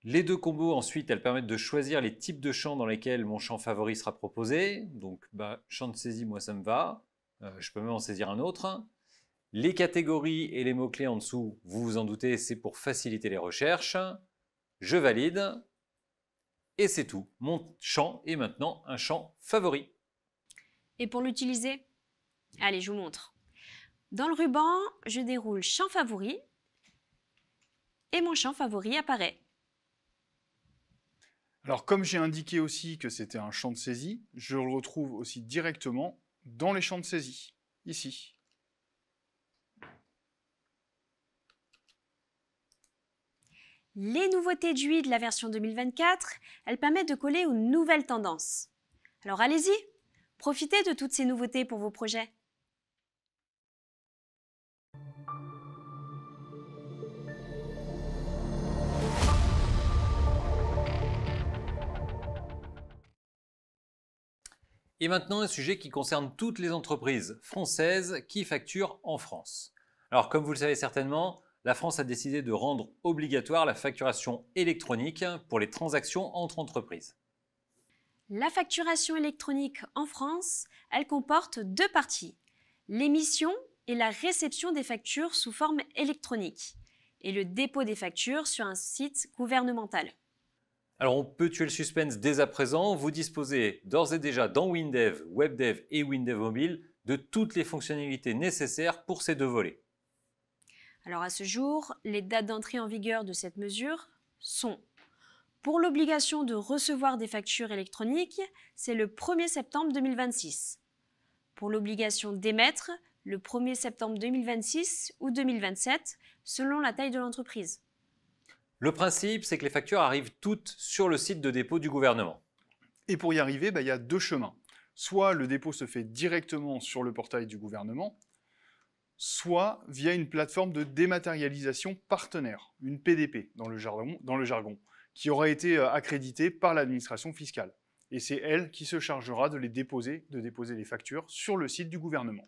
Les deux combos, ensuite, elles permettent de choisir les types de champs dans lesquels mon champ favori sera proposé. Donc, champ de saisie, moi, ça me va. Je peux même en saisir un autre. Les catégories et les mots-clés en dessous, vous vous en doutez, c'est pour faciliter les recherches. Je valide. Et c'est tout. Mon champ est maintenant un champ favori. Et pour l'utiliser, allez, je vous montre. Dans le ruban, je déroule champ favori et mon champ favori apparaît. Alors comme j'ai indiqué aussi que c'était un champ de saisie, je le retrouve aussi directement dans les champs de saisie, ici. Les nouveautés du UI de la version 2024, elles permettent de coller aux nouvelles tendances. Alors allez-y, profitez de toutes ces nouveautés pour vos projets. Et maintenant, un sujet qui concerne toutes les entreprises françaises qui facturent en France. Alors, comme vous le savez certainement, la France a décidé de rendre obligatoire la facturation électronique pour les transactions entre entreprises. La facturation électronique en France, elle comporte deux parties. L'émission et la réception des factures sous forme électronique et le dépôt des factures sur un site gouvernemental. Alors on peut tuer le suspense dès à présent, vous disposez d'ores et déjà dans WinDev, WebDev et WinDev Mobile de toutes les fonctionnalités nécessaires pour ces deux volets. Alors à ce jour, les dates d'entrée en vigueur de cette mesure sont: pour l'obligation de recevoir des factures électroniques, c'est le 1er septembre 2026. Pour l'obligation d'émettre, le 1er septembre 2026 ou 2027, selon la taille de l'entreprise. Le principe, c'est que les factures arrivent toutes sur le site de dépôt du gouvernement. Et pour y arriver, il y a deux chemins. Soit le dépôt se fait directement sur le portail du gouvernement, soit via une plateforme de dématérialisation partenaire, une PDP dans le jargon, qui aura été accréditée par l'administration fiscale. Et c'est elle qui se chargera de déposer les factures sur le site du gouvernement.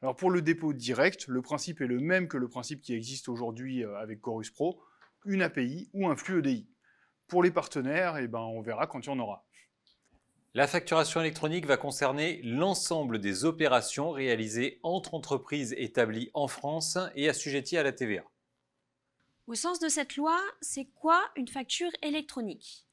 Alors pour le dépôt direct, le principe est le même que le principe qui existe aujourd'hui avec Chorus Pro, une API ou un flux EDI. Pour les partenaires, on verra quand il y en aura. La facturation électronique va concerner l'ensemble des opérations réalisées entre entreprises établies en France et assujetties à la TVA. Au sens de cette loi, c'est quoi une facture électronique?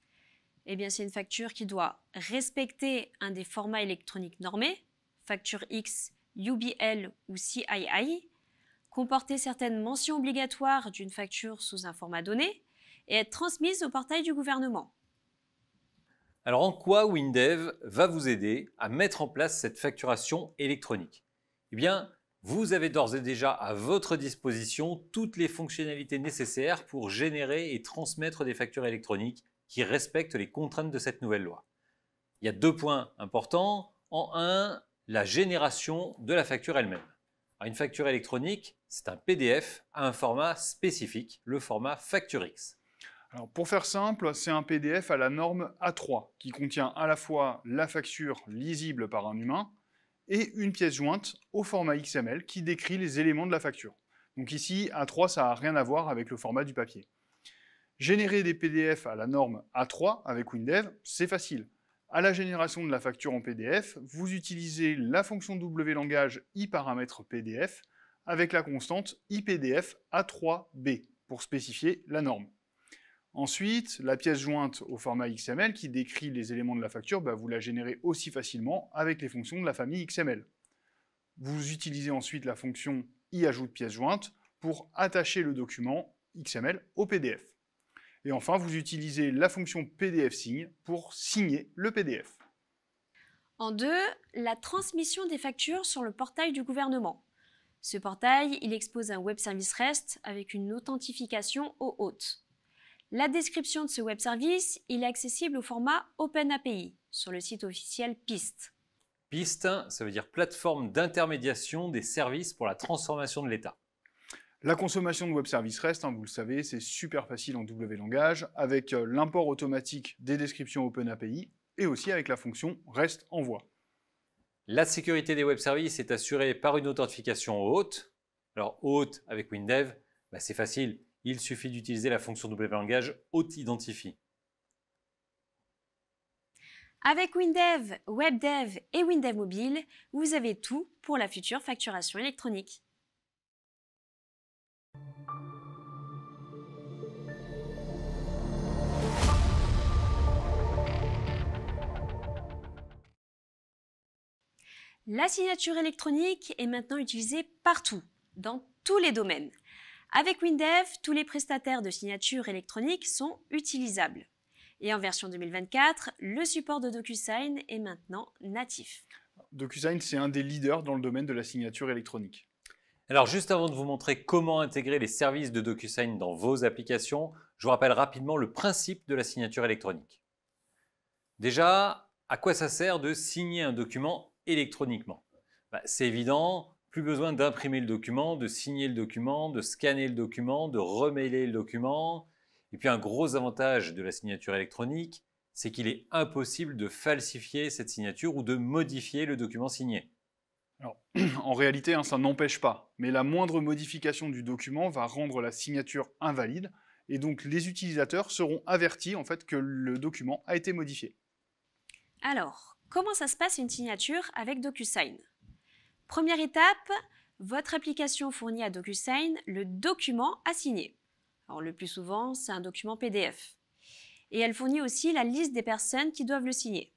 Eh bien, c'est une facture qui doit respecter un des formats électroniques normés, facture X, UBL ou CII, comporter certaines mentions obligatoires d'une facture sous un format donné et être transmise au portail du gouvernement. Alors en quoi WinDev va vous aider à mettre en place cette facturation électronique? Eh bien, vous avez d'ores et déjà à votre disposition toutes les fonctionnalités nécessaires pour générer et transmettre des factures électroniques qui respectent les contraintes de cette nouvelle loi. Il y a deux points importants. En un, la génération de la facture elle-même. Alors, une facture électronique, c'est un PDF à un format spécifique, le format FactureX. Alors pour faire simple, c'est un PDF à la norme A3 qui contient à la fois la facture lisible par un humain et une pièce jointe au format XML qui décrit les éléments de la facture. Donc ici, A3, ça n'a rien à voir avec le format du papier. Générer des PDF à la norme A3 avec WinDev, c'est facile. À la génération de la facture en PDF, vous utilisez la fonction wlangage iParamètre PDF avec la constante IPDF A3B pour spécifier la norme. Ensuite, la pièce jointe au format XML qui décrit les éléments de la facture, vous la générez aussi facilement avec les fonctions de la famille XML. Vous utilisez ensuite la fonction iAjoute pièce jointe pour attacher le document XML au PDF. Et enfin, vous utilisez la fonction PDF signe pour signer le PDF. En deux, la transmission des factures sur le portail du gouvernement. Ce portail, il expose un web service REST avec une authentification au hôte. La description de ce web service, il est accessible au format OpenAPI sur le site officiel PIST. PIST, ça veut dire plateforme d'intermédiation des services pour la transformation de l'État. La consommation de web service REST, vous le savez, c'est super facile en WLangage avec l'import automatique des descriptions OpenAPI et aussi avec la fonction REST envoi. La sécurité des web services est assurée par une authentification au hôte. Alors hôte avec WinDev, c'est facile. il suffit d'utiliser la fonction wlangage auto-identifie. Avec WinDev, WebDev et WinDev Mobile, vous avez tout pour la future facturation électronique. La signature électronique est maintenant utilisée partout, dans tous les domaines. Avec WinDev, tous les prestataires de signature électronique sont utilisables. Et en version 2024, le support de DocuSign est maintenant natif. DocuSign, c'est un des leaders dans le domaine de la signature électronique. Alors juste avant de vous montrer comment intégrer les services de DocuSign dans vos applications, je vous rappelle rapidement le principe de la signature électronique. Déjà, à quoi ça sert de signer un document électroniquement? C'est évident, plus besoin d'imprimer le document, de signer le document, de scanner le document, de remailer le document. Et puis un gros avantage de la signature électronique, c'est qu'il est impossible de falsifier cette signature ou de modifier le document signé. Alors, en réalité, ça n'empêche pas, mais la moindre modification du document va rendre la signature invalide, et donc les utilisateurs seront avertis en fait que le document a été modifié. Alors, comment ça se passe une signature avec DocuSign? Première étape, votre application fournit à DocuSign le document à signer. Alors, le plus souvent, c'est un document PDF. Et elle fournit aussi la liste des personnes qui doivent le signer.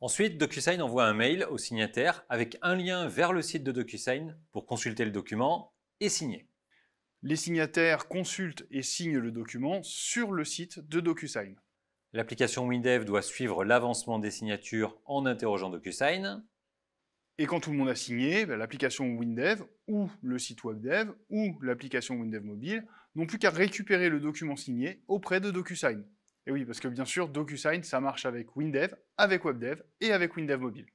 Ensuite, DocuSign envoie un mail au signataire avec un lien vers le site de DocuSign pour consulter le document et signer. Les signataires consultent et signent le document sur le site de DocuSign. L'application WinDev doit suivre l'avancement des signatures en interrogeant DocuSign. Et quand tout le monde a signé, l'application WinDev ou le site WebDev ou l'application WinDev Mobile n'ont plus qu'à récupérer le document signé auprès de DocuSign. Et oui, parce que bien sûr, DocuSign, ça marche avec WinDev, avec WebDev et avec WinDev Mobile.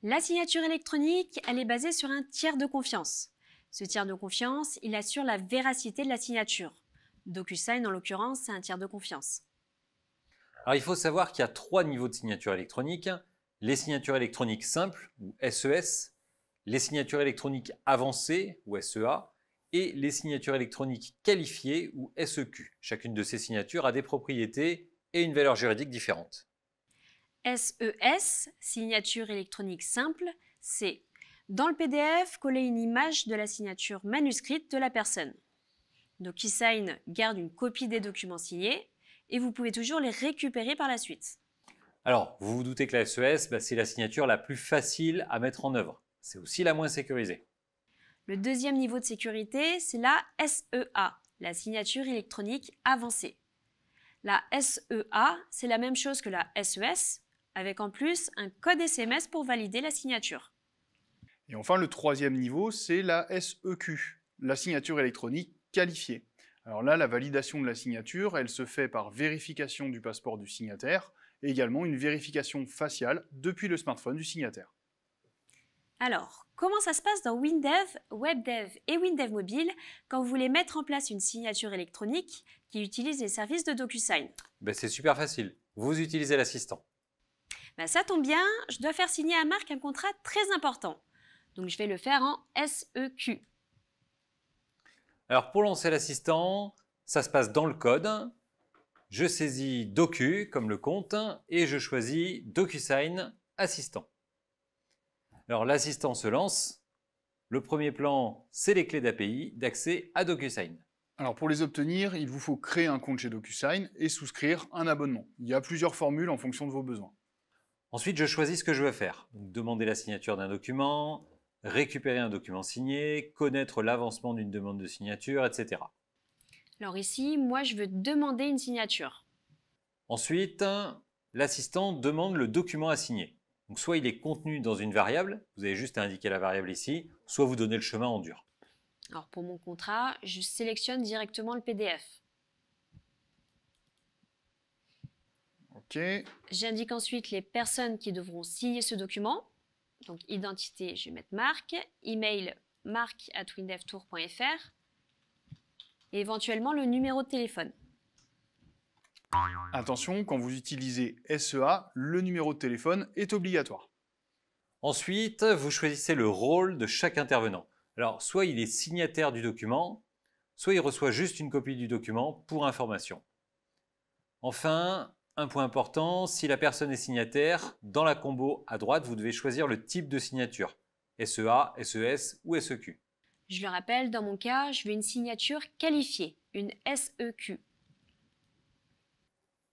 La signature électronique, elle est basée sur un tiers de confiance. Ce tiers de confiance, il assure la véracité de la signature. DocuSign, en l'occurrence, c'est un tiers de confiance. Alors il faut savoir qu'il y a 3 niveaux de signature électronique. Les signatures électroniques simples, ou SES, les signatures électroniques avancées, ou SEA, et les signatures électroniques qualifiées, ou SEQ. Chacune de ces signatures a des propriétés et une valeur juridique différente. SES, signature électronique simple, c'est dans le PDF coller une image de la signature manuscrite de la personne. DocuSign garde une copie des documents signés et vous pouvez toujours les récupérer par la suite. Alors, vous vous doutez que la SES, c'est la signature la plus facile à mettre en œuvre. C'est aussi la moins sécurisée. Le deuxième niveau de sécurité, c'est la SEA, la signature électronique avancée. La SEA, c'est la même chose que la SES, avec en plus un code SMS pour valider la signature. Et enfin, le troisième niveau, c'est la SEQ, la signature électronique qualifiée. Alors là, la validation de la signature, elle se fait par vérification du passeport du signataire, et également une vérification faciale depuis le smartphone du signataire. Alors, comment ça se passe dans WinDev, WebDev et WinDev Mobile quand vous voulez mettre en place une signature électronique qui utilise les services de DocuSign? C'est super facile. Vous utilisez l'assistant. Ça tombe bien, je dois faire signer à Marc un contrat très important. Donc je vais le faire en SEQ. Alors pour lancer l'assistant, ça se passe dans le code. Je saisis Docu comme le compte et je choisis DocuSign Assistant. Alors l'assistant se lance. Le premier plan, c'est les clés d'API d'accès à DocuSign. Alors pour les obtenir, il vous faut créer un compte chez DocuSign et souscrire un abonnement. Il y a plusieurs formules en fonction de vos besoins. Ensuite, je choisis ce que je veux faire. Donc, demander la signature d'un document, récupérer un document signé, connaître l'avancement d'une demande de signature, etc. Alors ici, moi je veux demander une signature. Ensuite, l'assistant demande le document à signer. Donc soit il est contenu dans une variable, vous avez juste à indiquer la variable ici, soit vous donnez le chemin en dur. Alors pour mon contrat, je sélectionne directement le PDF. Ok. J'indique ensuite les personnes qui devront signer ce document. Donc identité, je vais mettre Marc, email marc@windevtour.fr et éventuellement le numéro de téléphone. Attention, quand vous utilisez SEA, le numéro de téléphone est obligatoire. Ensuite, vous choisissez le rôle de chaque intervenant. Alors, soit il est signataire du document, soit il reçoit juste une copie du document pour information. Enfin, un point important, si la personne est signataire, dans la combo à droite, vous devez choisir le type de signature, SEA, SES ou SEQ. Je le rappelle, dans mon cas, je veux une signature qualifiée, une SEQ.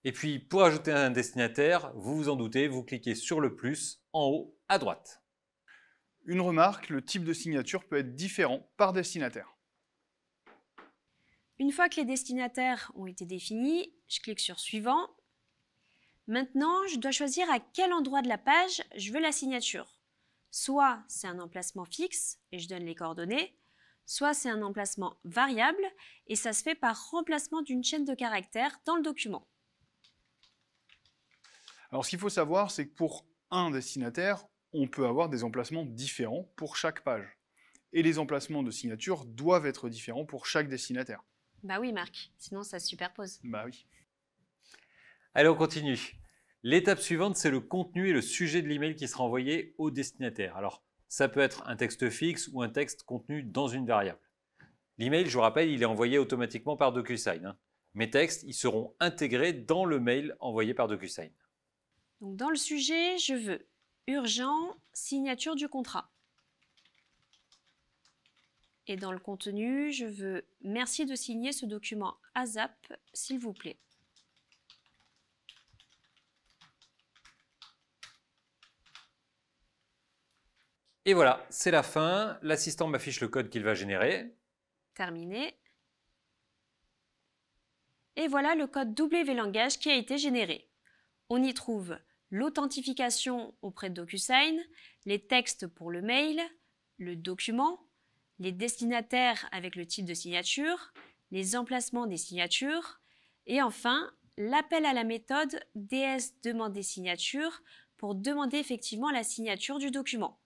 Et puis, pour ajouter un destinataire, vous vous en doutez, vous cliquez sur le plus en haut à droite. Une remarque, le type de signature peut être différent par destinataire. Une fois que les destinataires ont été définis, je clique sur Suivant. Maintenant, je dois choisir à quel endroit de la page je veux la signature. Soit c'est un emplacement fixe et je donne les coordonnées, soit c'est un emplacement variable et ça se fait par remplacement d'une chaîne de caractères dans le document. Alors ce qu'il faut savoir, c'est que pour un destinataire, on peut avoir des emplacements différents pour chaque page. Et les emplacements de signature doivent être différents pour chaque destinataire. Bah oui Marc, sinon ça se superpose. Bah oui. Allez, on continue. L'étape suivante, c'est le contenu et le sujet de l'email qui sera envoyé au destinataire. Alors, ça peut être un texte fixe ou un texte contenu dans une variable. L'email, je vous rappelle, il est envoyé automatiquement par DocuSign. Mes textes, ils seront intégrés dans le mail envoyé par DocuSign. Donc dans le sujet, je veux urgent, signature du contrat. Et dans le contenu, je veux merci de signer ce document ASAP, s'il vous plaît. Et voilà, c'est la fin. L'assistant m'affiche le code qu'il va générer. Terminé. Et voilà le code WLangage qui a été généré. On y trouve l'authentification auprès de DocuSign, les textes pour le mail, le document, les destinataires avec le type de signature, les emplacements des signatures et enfin l'appel à la méthode DS demander signature pour demander effectivement la signature du document.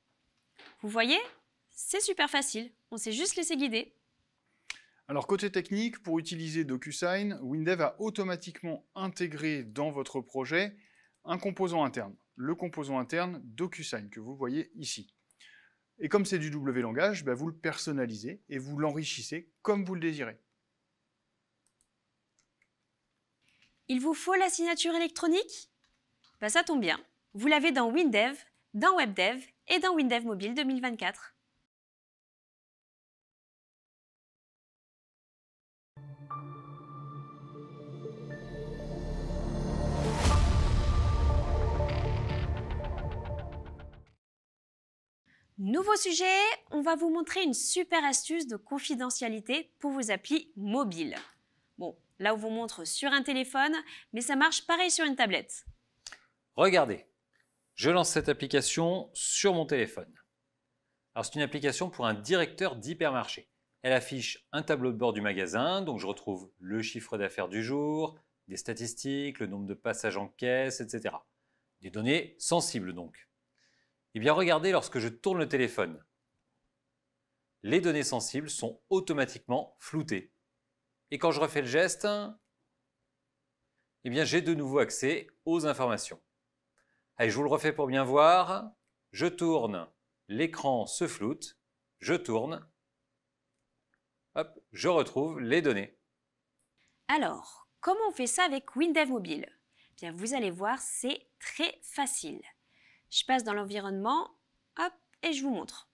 Vous voyez, c'est super facile, on s'est juste laissé guider. Alors côté technique, pour utiliser DocuSign, Windev a automatiquement intégré dans votre projet un composant interne, le composant interne DocuSign que vous voyez ici. Et comme c'est du WLangage, vous le personnalisez et vous l'enrichissez comme vous le désirez. Il vous faut la signature électronique ? Ça tombe bien, vous l'avez dans WinDev, dans WebDev et dans WinDev Mobile 2024. Nouveau sujet, on va vous montrer une super astuce de confidentialité pour vos applis mobiles. Bon, là on vous montre sur un téléphone, mais ça marche pareil sur une tablette. Regardez, je lance cette application sur mon téléphone. Alors c'est une application pour un directeur d'hypermarché. Elle affiche un tableau de bord du magasin, donc je retrouve le chiffre d'affaires du jour, des statistiques, le nombre de passages en caisse, etc. Des données sensibles donc. Eh bien regardez, lorsque je tourne le téléphone, les données sensibles sont automatiquement floutées. Et quand je refais le geste, eh bien j'ai de nouveau accès aux informations. Allez, je vous le refais pour bien voir. Je tourne, l'écran se floute, je tourne, hop, je retrouve les données. Alors, comment on fait ça avec WinDev Mobile ? Bien, vous allez voir, c'est très facile. Je passe dans l'environnement, hop, et je vous montre.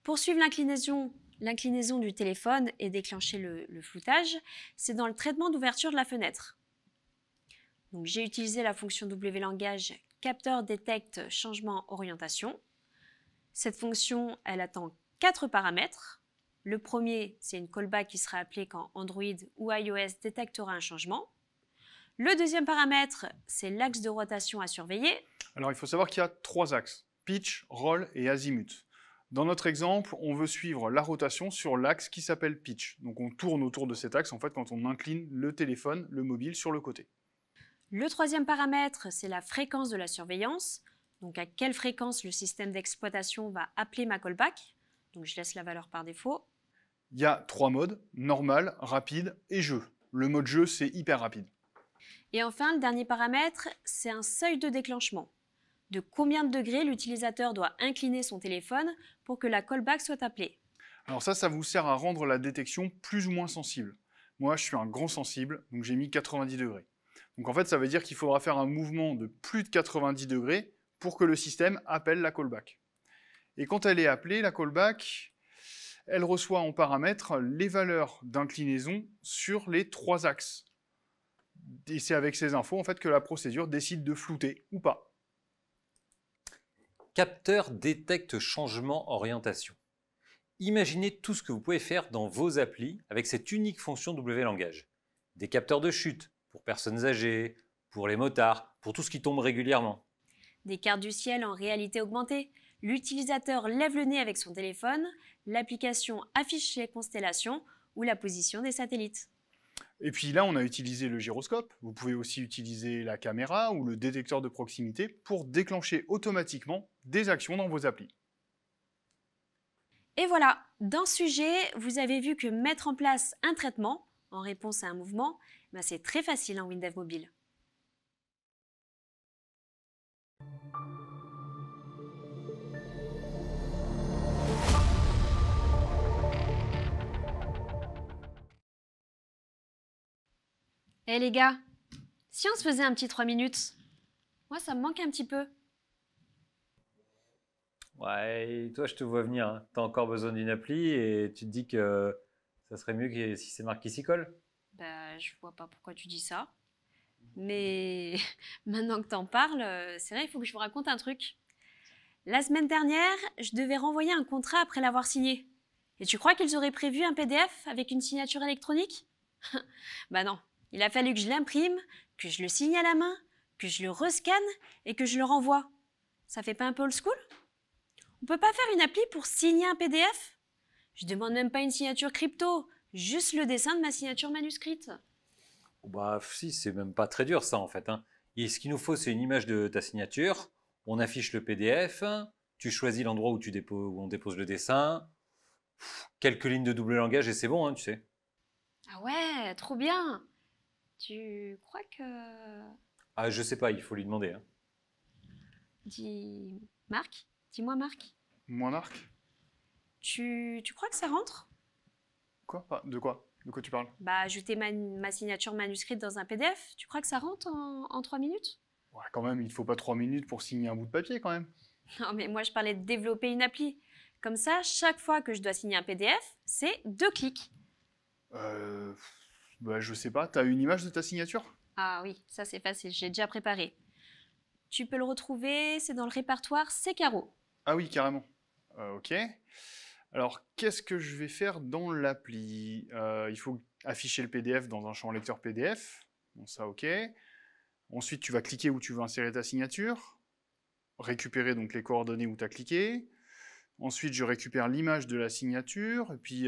Pour suivre l'inclinaison du téléphone et déclencher le floutage, c'est dans le traitement d'ouverture de la fenêtre. Donc, j'ai utilisé la fonction WLangage capteur détecte changement orientation. Cette fonction, elle attend 4 paramètres. Le premier, c'est une callback qui sera appelée quand Android ou iOS détectera un changement. Le deuxième paramètre, c'est l'axe de rotation à surveiller. Alors il faut savoir qu'il y a 3 axes, pitch, roll et azimut. Dans notre exemple, on veut suivre la rotation sur l'axe qui s'appelle pitch. Donc on tourne autour de cet axe en fait quand on incline le téléphone, le mobile sur le côté. Le troisième paramètre, c'est la fréquence de la surveillance. Donc à quelle fréquence le système d'exploitation va appeler ma callback. Donc je laisse la valeur par défaut. Il y a 3 modes, normal, rapide et jeu. Le mode jeu, c'est hyper rapide. Et enfin, le dernier paramètre, c'est un seuil de déclenchement. De combien de degrés l'utilisateur doit incliner son téléphone pour que la callback soit appelée. Alors ça vous sert à rendre la détection plus ou moins sensible. Moi, je suis un grand sensible, donc j'ai mis 90 degrés. Donc en fait, ça veut dire qu'il faudra faire un mouvement de plus de 90 degrés pour que le système appelle la callback. Et quand elle est appelée, la callback, elle reçoit en paramètre les valeurs d'inclinaison sur les 3 axes. Et c'est avec ces infos en fait, que la procédure décide de flouter ou pas. Capteur détecte changement orientation. Imaginez tout ce que vous pouvez faire dans vos applis avec cette unique fonction W-langage. Des capteurs de chute pour personnes âgées, pour les motards, pour tout ce qui tombe régulièrement. Des cartes du ciel en réalité augmentée. L'utilisateur lève le nez avec son téléphone, l'application affiche les constellations ou la position des satellites. Et puis là, on a utilisé le gyroscope. Vous pouvez aussi utiliser la caméra ou le détecteur de proximité pour déclencher automatiquement des actions dans vos applis. Et voilà, dans ce sujet, vous avez vu que mettre en place un traitement en réponse à un mouvement, c'est très facile en Windev Mobile. Eh les gars, si on se faisait un petit 3 minutes, moi ça me manque un petit peu. Ouais, et toi, je te vois venir. Hein. Tu as encore besoin d'une appli et tu te dis que ça serait mieux si c'est marqué s'y colle. Bah, je vois pas pourquoi tu dis ça. Mais maintenant que t'en parles, c'est vrai, il faut que je vous raconte un truc. La semaine dernière, je devais renvoyer un contrat après l'avoir signé. Et tu crois qu'ils auraient prévu un PDF avec une signature électronique? Bah non, il a fallu que je l'imprime, que je le signe à la main, que je le rescanne et que je le renvoie. Ça fait pas un peu old school? On peut pas faire une appli pour signer un PDF? Je demande même pas une signature crypto, juste le dessin de ma signature manuscrite. Bah, si, c'est même pas très dur ça en fait. Hein. Et ce qu'il nous faut, c'est une image de ta signature. On affiche le PDF. Tu choisis l'endroit où, où on dépose le dessin. Quelques lignes de double langage et c'est bon, hein, tu sais. Ah ouais, trop bien. Tu crois que... Ah, je sais pas, il faut lui demander. Hein. Marc? Dis-moi Marc. Moi, Marc? Tu crois que ça rentre? Quoi? De quoi? De quoi tu parles? Bah, ajouter ma signature manuscrite dans un PDF, tu crois que ça rentre en 3 minutes? Ouais, quand même, il faut pas 3 minutes pour signer un bout de papier, quand même. Non, mais moi je parlais de développer une appli. Comme ça, chaque fois que je dois signer un PDF, c'est 2 clics. Bah, je sais pas, t'as une image de ta signature? Ah oui, ça c'est facile, j'ai déjà préparé. Tu peux le retrouver, c'est dans le répertoire C'est carreau. Ah oui, carrément. Ok. Alors, qu'est-ce que je vais faire dans l'appli? Il faut afficher le PDF dans un champ lecteur PDF. Bon, ça, ok. Ensuite, tu vas cliquer où tu veux insérer ta signature. Récupérer donc les coordonnées où tu as cliqué. Ensuite, je récupère l'image de la signature. Et puis,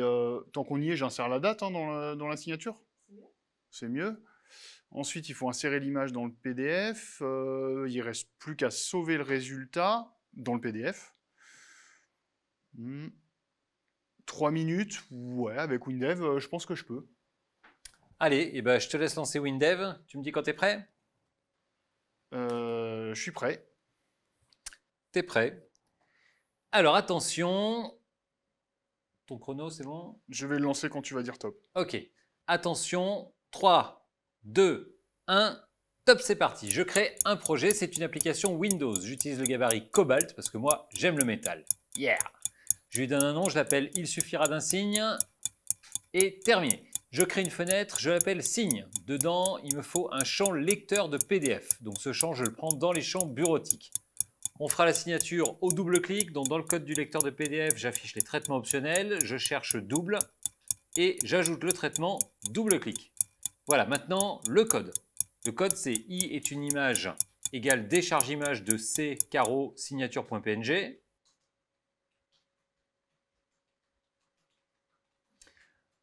tant qu'on y est, j'insère la date hein, dans la signature. C'est mieux. Ensuite, il faut insérer l'image dans le PDF. Il ne reste plus qu'à sauver le résultat dans le PDF. 3 minutes, ouais, avec Windev, je pense que je peux. Allez, et ben, je te laisse lancer Windev. Tu me dis quand tu es prêt? Je suis prêt. T'es prêt. Alors attention. Ton chrono, c'est bon? Je vais le lancer quand tu vas dire top. Ok. Attention. 3, 2, 1. Top, c'est parti. Je crée un projet. C'est une application Windows. J'utilise le gabarit Cobalt parce que moi, j'aime le métal. Yeah! Je lui donne un nom, je l'appelle Il suffira d'un signe. Et terminé. Je crée une fenêtre, je l'appelle signe. Dedans, il me faut un champ lecteur de PDF. Donc ce champ, je le prends dans les champs bureautiques. On fera la signature au double clic. Donc dans le code du lecteur de PDF, j'affiche les traitements optionnels. Je cherche double et j'ajoute le traitement double clic. Voilà, maintenant le code. Le code, c'est i est une image égale décharge image de c carreau signature.png.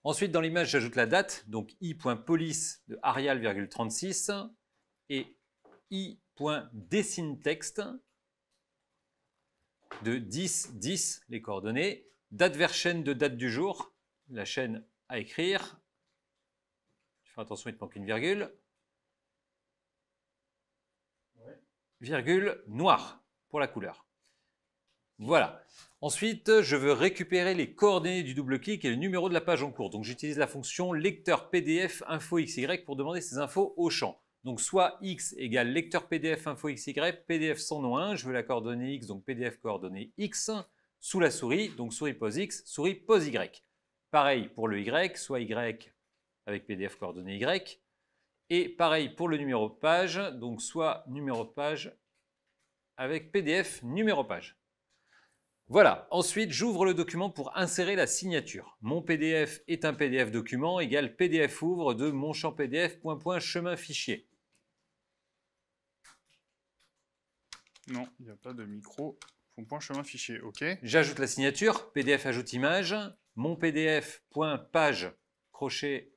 Ensuite, dans l'image, j'ajoute la date, donc i.police de Arial,36 et i.designText de 10, les coordonnées, date vers chaîne de date du jour, la chaîne à écrire. Fais attention, il te manque une virgule. Virgule noire pour la couleur. Voilà. Ensuite, je veux récupérer les coordonnées du double-clic et le numéro de la page en cours. Donc, j'utilise la fonction lecteur PDF info XY pour demander ces infos au champ. Donc, soit X égale lecteur PDF info XY, PDF sans nom 1, je veux la coordonnée X, donc PDF coordonnée X, sous la souris, donc souris pose X, souris pose Y. Pareil pour le Y, soit Y avec PDF coordonnée Y. Et pareil pour le numéro de page, donc soit numéro de page avec PDF numéro page. Voilà, ensuite j'ouvre le document pour insérer la signature. Mon PDF est un PDF document égale PDF ouvre de mon champ PDF chemin fichier. Non, il n'y a pas de micro. Point chemin fichier, ok. J'ajoute la signature, PDF ajoute image, mon PDF.page crochet,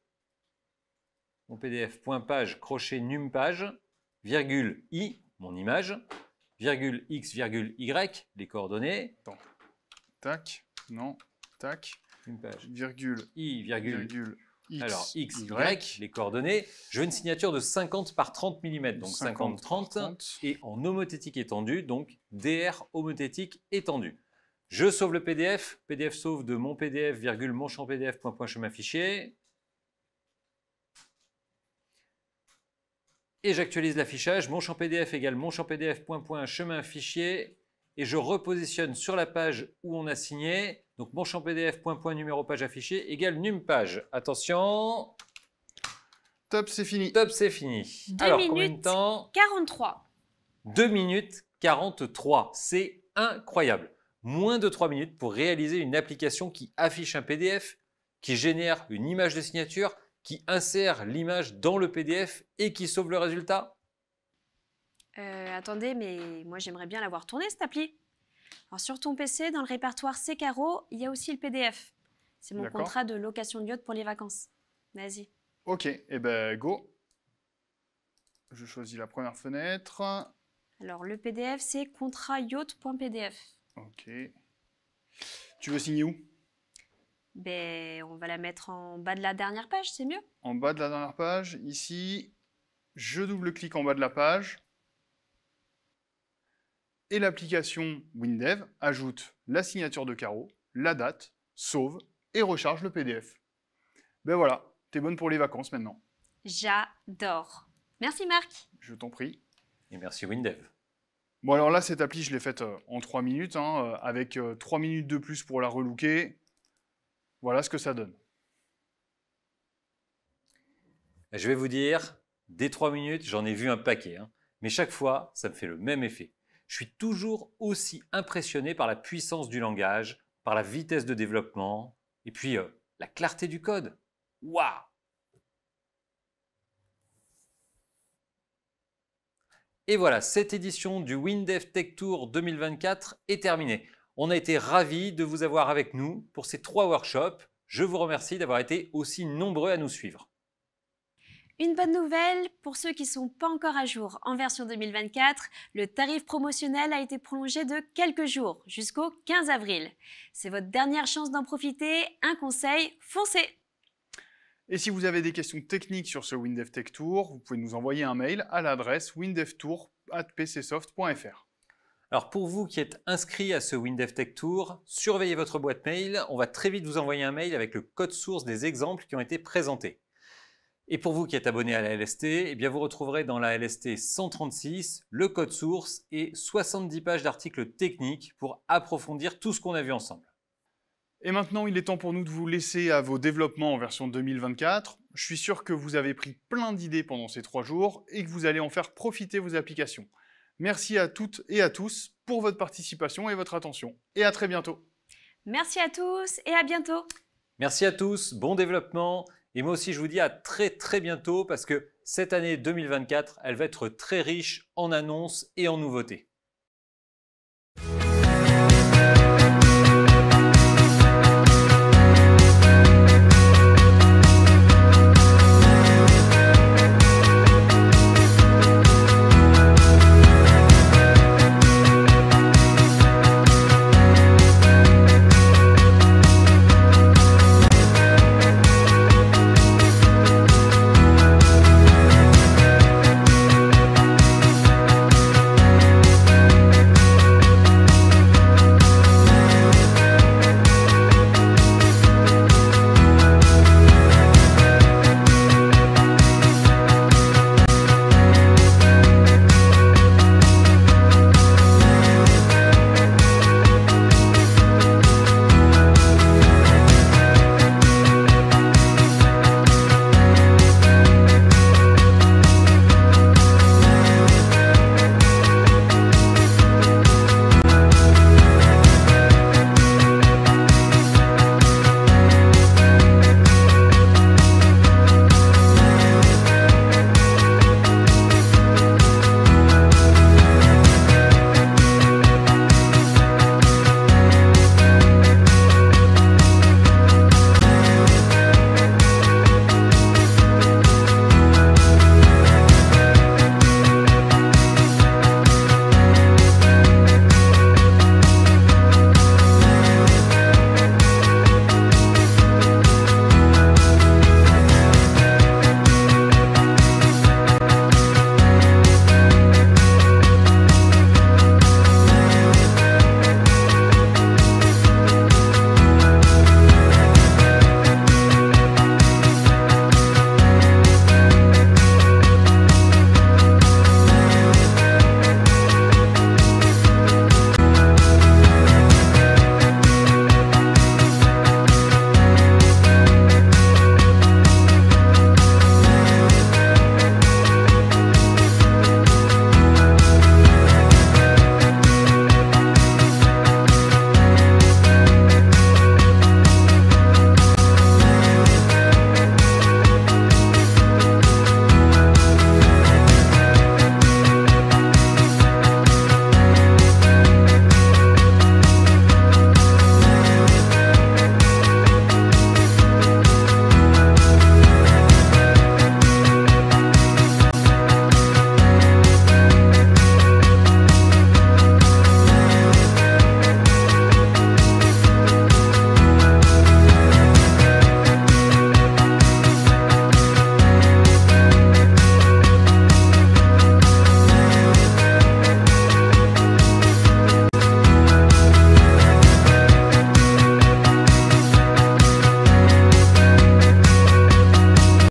crochet num page, virgule i, mon image, virgule x, virgule y, les coordonnées. Attends. Tac, non, tac, Une page. virgule, I, virgule, x, alors x, y, les coordonnées. Je veux une signature de 50 par 30 mm, donc 50, 30, et en homothétique étendue, donc DR homothétique étendue. Je sauve le PDF, PDF sauve de mon PDF, virgule, mon champ PDF, point chemin fichier. Et j'actualise l'affichage, mon champ PDF égale mon champ PDF, point chemin fichier. Et je repositionne sur la page où on a signé. Donc mon champ PDF, point numéro page affiché égale num page. Attention. Top, c'est fini. Top, c'est fini. 2 Alors, minutes combien de temps? 43. 2 minutes 43. C'est incroyable. Moins de 3 minutes pour réaliser une application qui affiche un PDF, qui génère une image de signature, qui insère l'image dans le PDF et qui sauve le résultat. Attendez, mais moi j'aimerais bien l'avoir tournée cette appli. Alors sur ton PC, dans le répertoire C carreau, il y a aussi le PDF. C'est mon contrat de location de yacht pour les vacances. Vas-y. Ok, et ben go. Je choisis la première fenêtre. Alors le PDF, c'est contrat yacht.pdf. Ok. Tu veux signer où? Ben, on va la mettre en bas de la dernière page, c'est mieux. En bas de la dernière page, ici, je double-clique en bas de la page. Et l'application WinDev ajoute la signature de Caro, la date, sauve et recharge le PDF. Ben voilà, t'es bonne pour les vacances maintenant. J'adore. Merci Marc. Je t'en prie. Et merci WinDev. Bon alors là, cette appli, je l'ai faite en 3 minutes, avec 3 minutes de plus pour la relooker. Voilà ce que ça donne. Je vais vous dire, dès 3 minutes, j'en ai vu un paquet. Mais chaque fois, ça me fait le même effet. Je suis toujours aussi impressionné par la puissance du langage, par la vitesse de développement, et puis la clarté du code. Waouh! Et voilà, cette édition du WinDev Tech Tour 2024 est terminée. On a été ravis de vous avoir avec nous pour ces 3 workshops. Je vous remercie d'avoir été aussi nombreux à nous suivre. Une bonne nouvelle, pour ceux qui ne sont pas encore à jour en version 2024, le tarif promotionnel a été prolongé de quelques jours, jusqu'au 15 avril. C'est votre dernière chance d'en profiter. Un conseil, foncez! Et si vous avez des questions techniques sur ce WinDev Tech Tour, vous pouvez nous envoyer un mail à l'adresse windevtour@pcsoft.fr. Alors pour vous qui êtes inscrits à ce WinDev Tech Tour, surveillez votre boîte mail. On va très vite vous envoyer un mail avec le code source des exemples qui ont été présentés. Et pour vous qui êtes abonnés à la LST, eh bien vous retrouverez dans la LST 136 le code source et 70 pages d'articles techniques pour approfondir tout ce qu'on a vu ensemble. Et maintenant, il est temps pour nous de vous laisser à vos développements en version 2024. Je suis sûr que vous avez pris plein d'idées pendant ces 3 jours et que vous allez en faire profiter vos applications. Merci à toutes et à tous pour votre participation et votre attention. Et à très bientôt. Merci à tous et à bientôt. Merci à tous, bon développement. Et moi aussi, je vous dis à très bientôt parce que cette année 2024, elle va être très riche en annonces et en nouveautés.